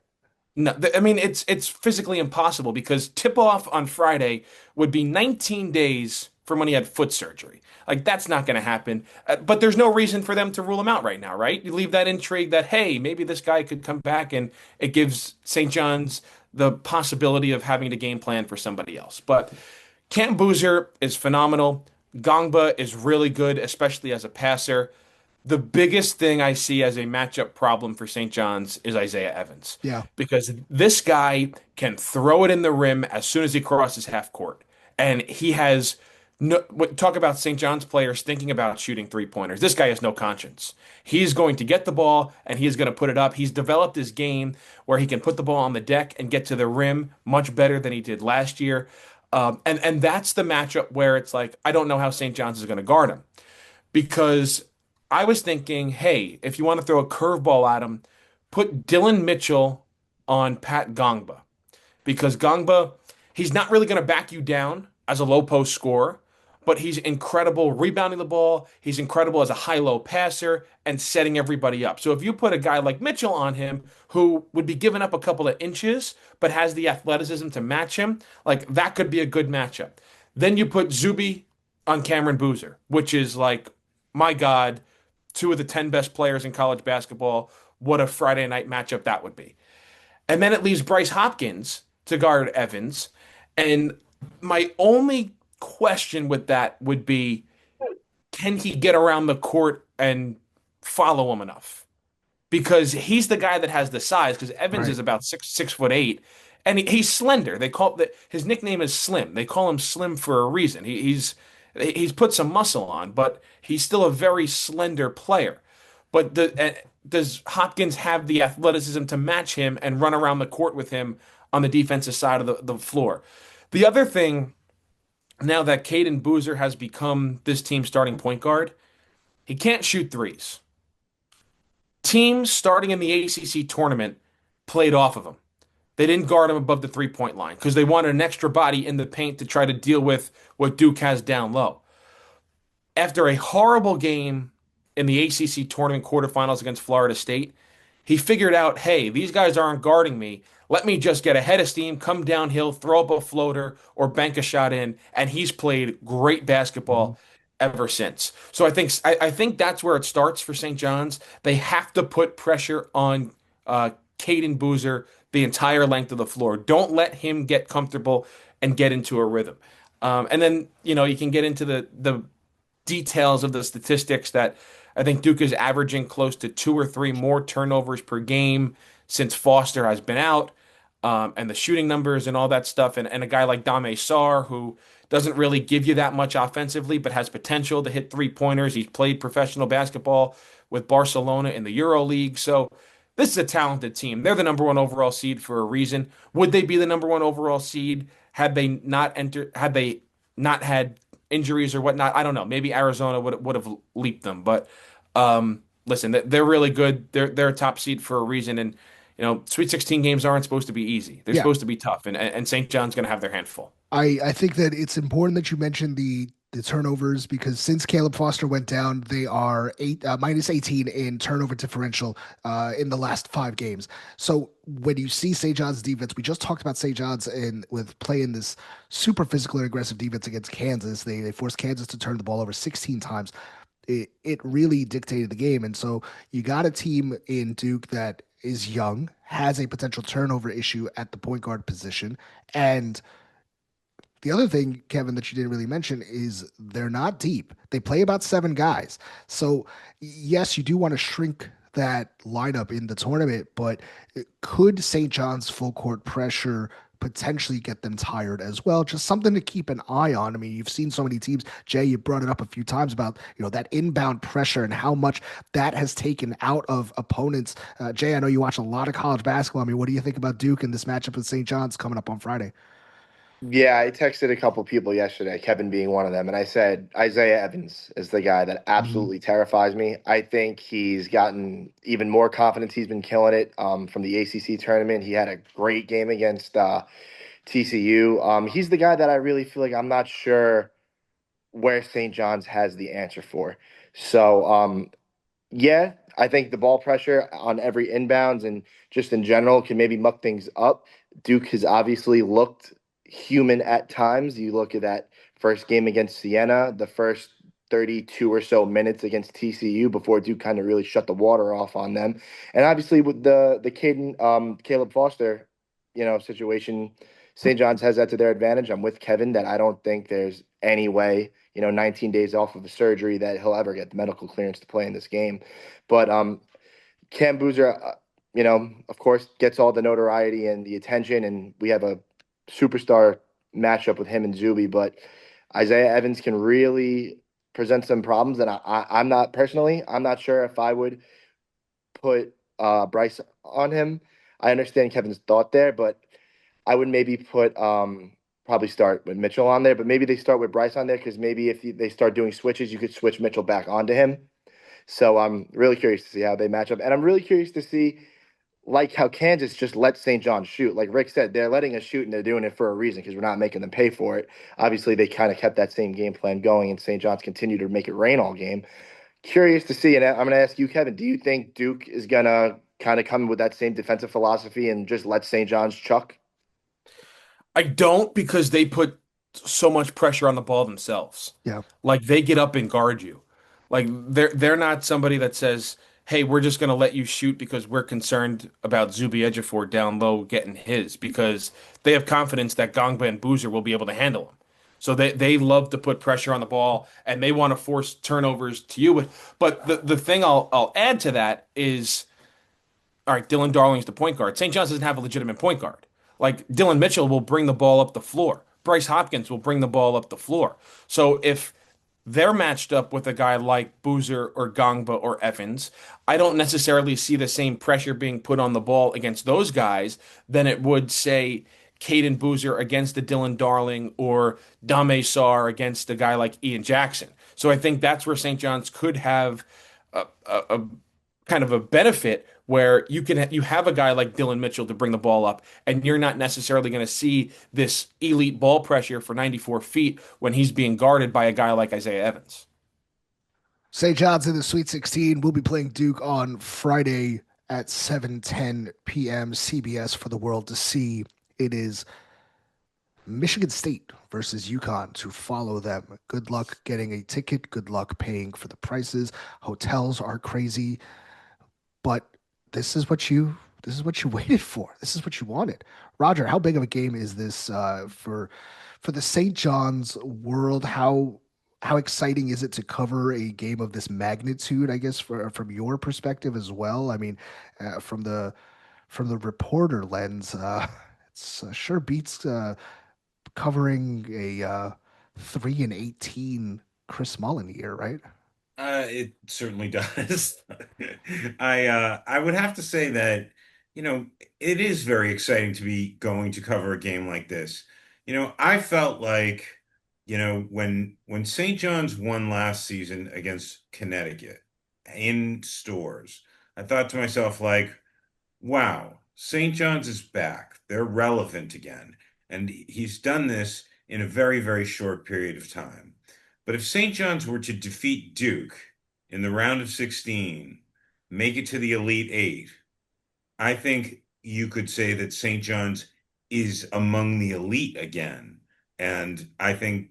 No, I mean it's physically impossible because tip-off on Friday would be 19 days from when he had foot surgery. Like that's not going to happen. But there's no reason for them to rule him out right now, right? You leave that intrigue that hey, maybe this guy could come back, and it gives St. John's the possibility of having to game plan for somebody else. But Cam Boozer is phenomenal. Gongba is really good, especially as a passer. The biggest thing I see as a matchup problem for St. John's is Isaiah Evans. Yeah. Because this guy can throw it in the rim as soon as he crosses half court. And he has no, talk about St. John's players thinking about shooting 3-pointers. This guy has no conscience. He's going to get the ball and he's going to put it up. He's developed his game where he can put the ball on the deck and get to the rim much better than he did last year. And that's the matchup where it's like, I don't know how St. John's is going to guard him. Because I was thinking, hey, if you want to throw a curveball at him, put Dylan Mitchell on Pat Gongba. Because Gongba, he's not really going to back you down as a low post scorer, but he's incredible rebounding the ball. He's incredible as a high-low passer and setting everybody up. So if you put a guy like Mitchell on him who would be giving up a couple of inches but has the athleticism to match him, like that could be a good matchup. Then you put Zuby on Cameron Boozer, which is like, my God, 2 of the 10 best players in college basketball. What a Friday night matchup that would be. And then it leaves Bryce Hopkins to guard Evans. And my only question with that would be, can he get around the court and follow him enough? Because he's the guy that has the size, because Evans is about 6'8", and he's slender. They call his nickname is Slim. They call him Slim for a reason. He's put some muscle on, but he's still a very slender player. But does Hopkins have the athleticism to match him and run around the court with him on the defensive side of the floor? The other thing, now that Caden Boozer has become this team's starting point guard, he can't shoot threes. Teams starting in the ACC tournament played off of him. They didn't guard him above the three-point line because they wanted an extra body in the paint to try to deal with what Duke has down low. After a horrible game in the ACC tournament quarterfinals against Florida State, He figured out, hey, these guys aren't guarding me. Let me just get ahead of steam, come downhill, throw up a floater, or bank a shot in, and he's played great basketball ever since. So I think that's where it starts for St. John's. They have to put pressure on Caden Boozer the entire length of the floor. Don't let him get comfortable and get into a rhythm. And then, you can get into the details of the statistics that I think Duke is averaging close to 2 or 3 more turnovers per game since Foster has been out, and the shooting numbers and all that stuff. And a guy like Dame Sarr, who doesn't really give you that much offensively, but has potential to hit 3-pointers. He's played professional basketball with Barcelona in the Euro League. So this is a talented team. They're the number one overall seed for a reason. Would they be the number one overall seed had they not had injuries or whatnot? I don't know. Maybe Arizona would have leaped them, but listen, they're really good. They're a top seed for a reason, and Sweet 16 games aren't supposed to be easy. They're Yeah. supposed to be tough, and St. John's going to have their hand full. I think that it's important that you mentioned the turnovers, because since Caleb Foster went down, they are minus 18 in turnover differential in the last 5 games. So when you see St. John's defense, we just talked about St. John's with playing this super physical and aggressive defense against Kansas. They forced Kansas to turn the ball over 16 times. It really dictated the game. And so you got a team in Duke that is young, has a potential turnover issue at the point guard position, and the other thing, Kevin, that you didn't really mention is they're not deep. They play about 7 guys. So, yes, you do want to shrink that lineup in the tournament, but could St. John's full court pressure potentially get them tired as well? Just something to keep an eye on. I mean, you've seen so many teams. Jay, you brought it up a few times about that inbound pressure and how much that has taken out of opponents. Jay, I know you watch a lot of college basketball. I mean, what do you think about Duke and this matchup with St. John's coming up on Friday? Yeah, I texted a couple people yesterday, Kevin being one of them, and I said Isaiah Evans is the guy that absolutely terrifies me. I think he's gotten even more confidence. He's been killing it from the ACC tournament. He had a great game against TCU. He's the guy that I really feel like I'm not sure where St. John's has the answer for. So, yeah, I think the ball pressure on every inbounds and just in general can maybe muck things up. Duke has obviously looked human at times. You look at that first game against Siena, the first 32 or so minutes against TCU before Duke kind of really shut the water off on them. And obviously with the Caleb Foster, situation, St. John's has that to their advantage. I'm with Kevin that I don't think there's any way, 19 days off of a surgery, that he'll ever get the medical clearance to play in this game. But Cam Boozer, of course, gets all the notoriety and the attention, and we have a superstar matchup with him and Zuby, but Isaiah Evans can really present some problems. And I'm not sure if I would put Bryce on him. I understand Kevin's thought there, but I would maybe put probably start with Mitchell on there, but maybe they start with Bryce on there, because maybe if they start doing switches, you could switch Mitchell back onto him. So I'm really curious to see how they match up. And I'm really curious to see, like, how Kansas just let St. John shoot. Like Rick said, they're letting us shoot, and they're doing it for a reason, because we're not making them pay for it. Obviously, they kind of kept that same game plan going, and St. John's continued to make it rain all game. Curious to see, and I'm going to ask you, Kevin, do you think Duke is going to kind of come with that same defensive philosophy and just let St. John's chuck? I don't, because they put so much pressure on the ball themselves. Yeah. Like, they get up and guard you. Like, they're not somebody that says, hey, we're just going to let you shoot because we're concerned about Zuby Ejiofor down low getting his, because they have confidence that Gongba and Boozer will be able to handle him. So they love to put pressure on the ball, and they want to force turnovers to you. But the thing I'll add to that is, all right, Dylan Darling's the point guard. St. John's doesn't have a legitimate point guard. Like, Dylan Mitchell will bring the ball up the floor. Bryce Hopkins will bring the ball up the floor. So if they're matched up with a guy like Boozer or Gongba or Evans, I don't necessarily see the same pressure being put on the ball against those guys than it would, say, Caden Boozer against the Dylan Darling or Dame Sarr against a guy like Ian Jackson. So I think that's where St. John's could have a kind of a benefit, where you have a guy like Dylan Mitchell to bring the ball up, and you're not necessarily going to see this elite ball pressure for 94 feet when he's being guarded by a guy like Isaiah Evans. St. John's in the Sweet 16. We'll be playing Duke on Friday at 7:10 p.m. CBS for the world to see. It is Michigan State versus UConn to follow them. Good luck getting a ticket. Good luck paying for the prices. Hotels are crazy, but this is what you waited for. This is what you wanted. Roger, how big of a game is this for the St. John's world? How exciting is it to cover a game of this magnitude? I guess from your perspective as well. I mean, from the reporter lens, it's sure beats covering a 3-18 Chris Mullen year, right? It certainly does. I would have to say that, it is very exciting to be going to cover a game like this. I felt like, when St. John's won last season against Connecticut in stores, I thought to myself, like, wow, St. John's is back. They're relevant again. And he's done this in a very, very short period of time. But if St. John's were to defeat Duke in the round of 16, make it to the Elite Eight, I think you could say that St. John's is among the elite again. And I think,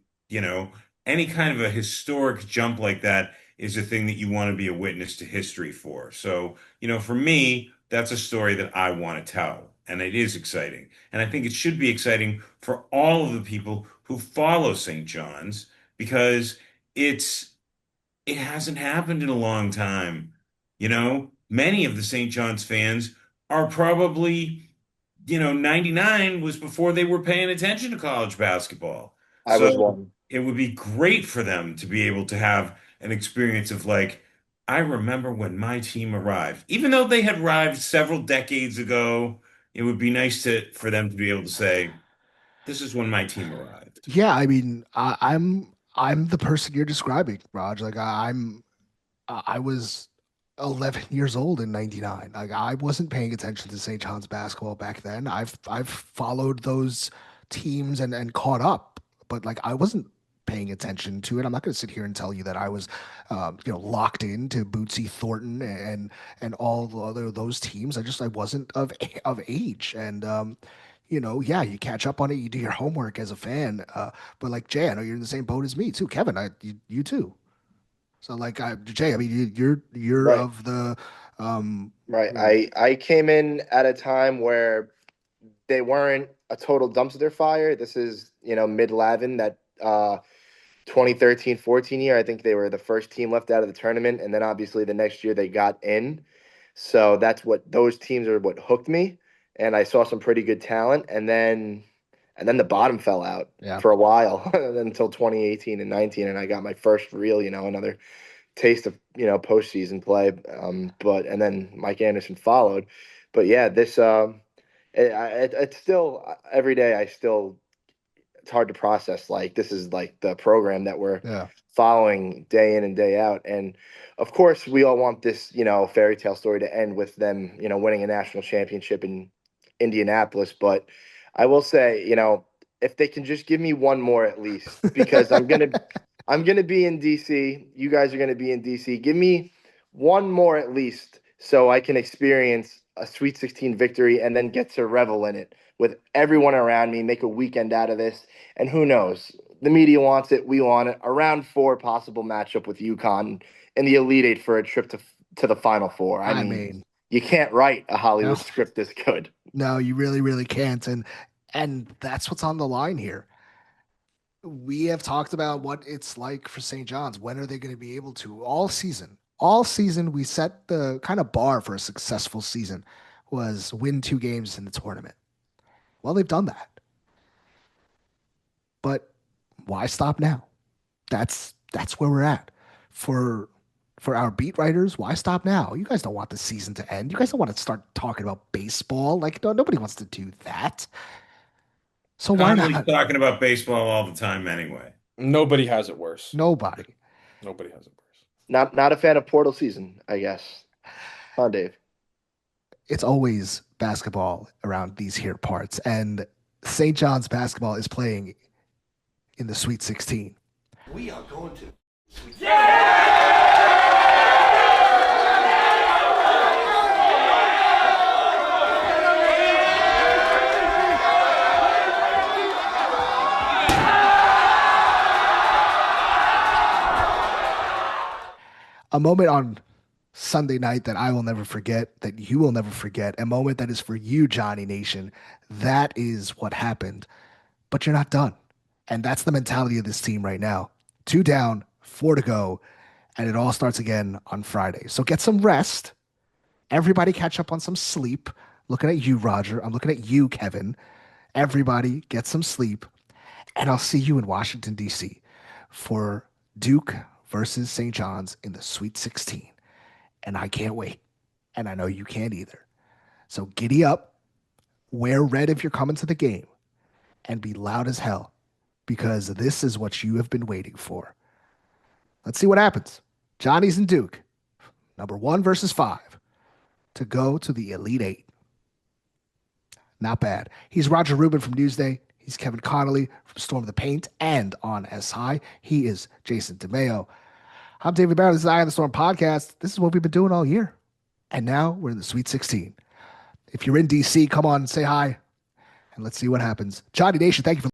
any kind of a historic jump like that is a thing that you want to be a witness to history for. So, for me, that's a story that I want to tell. And it is exciting. And I think it should be exciting for all of the people who follow St. John's, because it hasn't happened in a long time. Many of the St. John's fans are probably, 99 was before they were paying attention to college basketball. I was one. It would be great for them to be able to have an experience of, like, I remember when my team arrived. Even though they had arrived several decades ago, it would be nice for them to be able to say, this is when my team arrived. Yeah, I mean, I'm the person you're describing, Raj. Like I was 11 years old in '99. Like I wasn't paying attention to St. John's basketball back then. I've followed those teams and caught up, but like I wasn't paying attention to it. I'm not going to sit here and tell you that I was, locked into Bootsy Thornton and all the other those teams. I wasn't of age, and yeah, you catch up on it, you do your homework as a fan. But like Jay, I know you're in the same boat as me too. Kevin, you too. So like Jay, I mean you're Right. of the Right. I came in at a time where they weren't a total dumpster fire. This is, mid-Lavin, that 2013-14 year. I think they were the first team left out of the tournament, and then obviously the next year they got in. So that's those teams are what hooked me, and I saw some pretty good talent, and then the bottom fell out for a while until 2018 and 19, and I got my first real, another taste of postseason play. And then Mike Anderson followed. But yeah, this it's still every day. It's hard to process. Like this is like the program that we're following day in and day out, and of course we all want this fairy tale story to end with them winning a national championship in Indianapolis. But I will say, if they can just give me one more at least, because I'm gonna be in DC. You guys are gonna be in DC. Give me one more at least, so I can experience a Sweet 16 victory and then get to revel in it with everyone around me. Make a weekend out of this, and who knows? The media wants it. We want it. A round 4 possible matchup with UConn in the Elite Eight for a trip to the Final Four. I mean, you can't write a Hollywood script this good. No, you really, really can't. And that's what's on the line here. We have talked about what it's like for St. John's. When are they going to be able to? All season, we set the kind of bar for a successful season was win 2 games in the tournament. Well, they've done that. But why stop now? That's where we're at. For our beat writers, why stop now? You guys don't want the season to end. You guys don't want to start talking about baseball. Like nobody wants to do that. So why not? Talking about baseball all the time anyway. Nobody has it worse. Nobody has it worse. Not a fan of portal season, I guess. Huh, Dave? It's always basketball around these here parts, and St. John's basketball is playing in the Sweet 16. We are going to. moment on Sunday night that I will never forget, that you will never forget, a moment that is for you, Johnny Nation. That is what happened. But you're not done. And that's the mentality of this team right now. 2 down, 4 to go, and it all starts again on Friday. So get some rest. Everybody catch up on some sleep. Looking at you, Roger. I'm looking at you, Kevin. Everybody get some sleep. And I'll see you in Washington, D.C. for Duke versus St. John's in the Sweet 16. And I can't wait. And I know you can't either. So giddy up, wear red if you're coming to the game, and be loud as hell, because this is what you have been waiting for. Let's see what happens. Johnnies and Duke, number 1 versus 5, to go to the Elite 8. Not bad. He's Roger Rubin from Newsday. He's Kevin Connelly from Storm the Paint and on SI. He is Jason Dimaio. I'm David Barrow. This is Eye on the Storm podcast. This is what we've been doing all year. And now we're in the Sweet 16. If you're in DC, come on, say hi, and let's see what happens. Johnny Nation, thank you for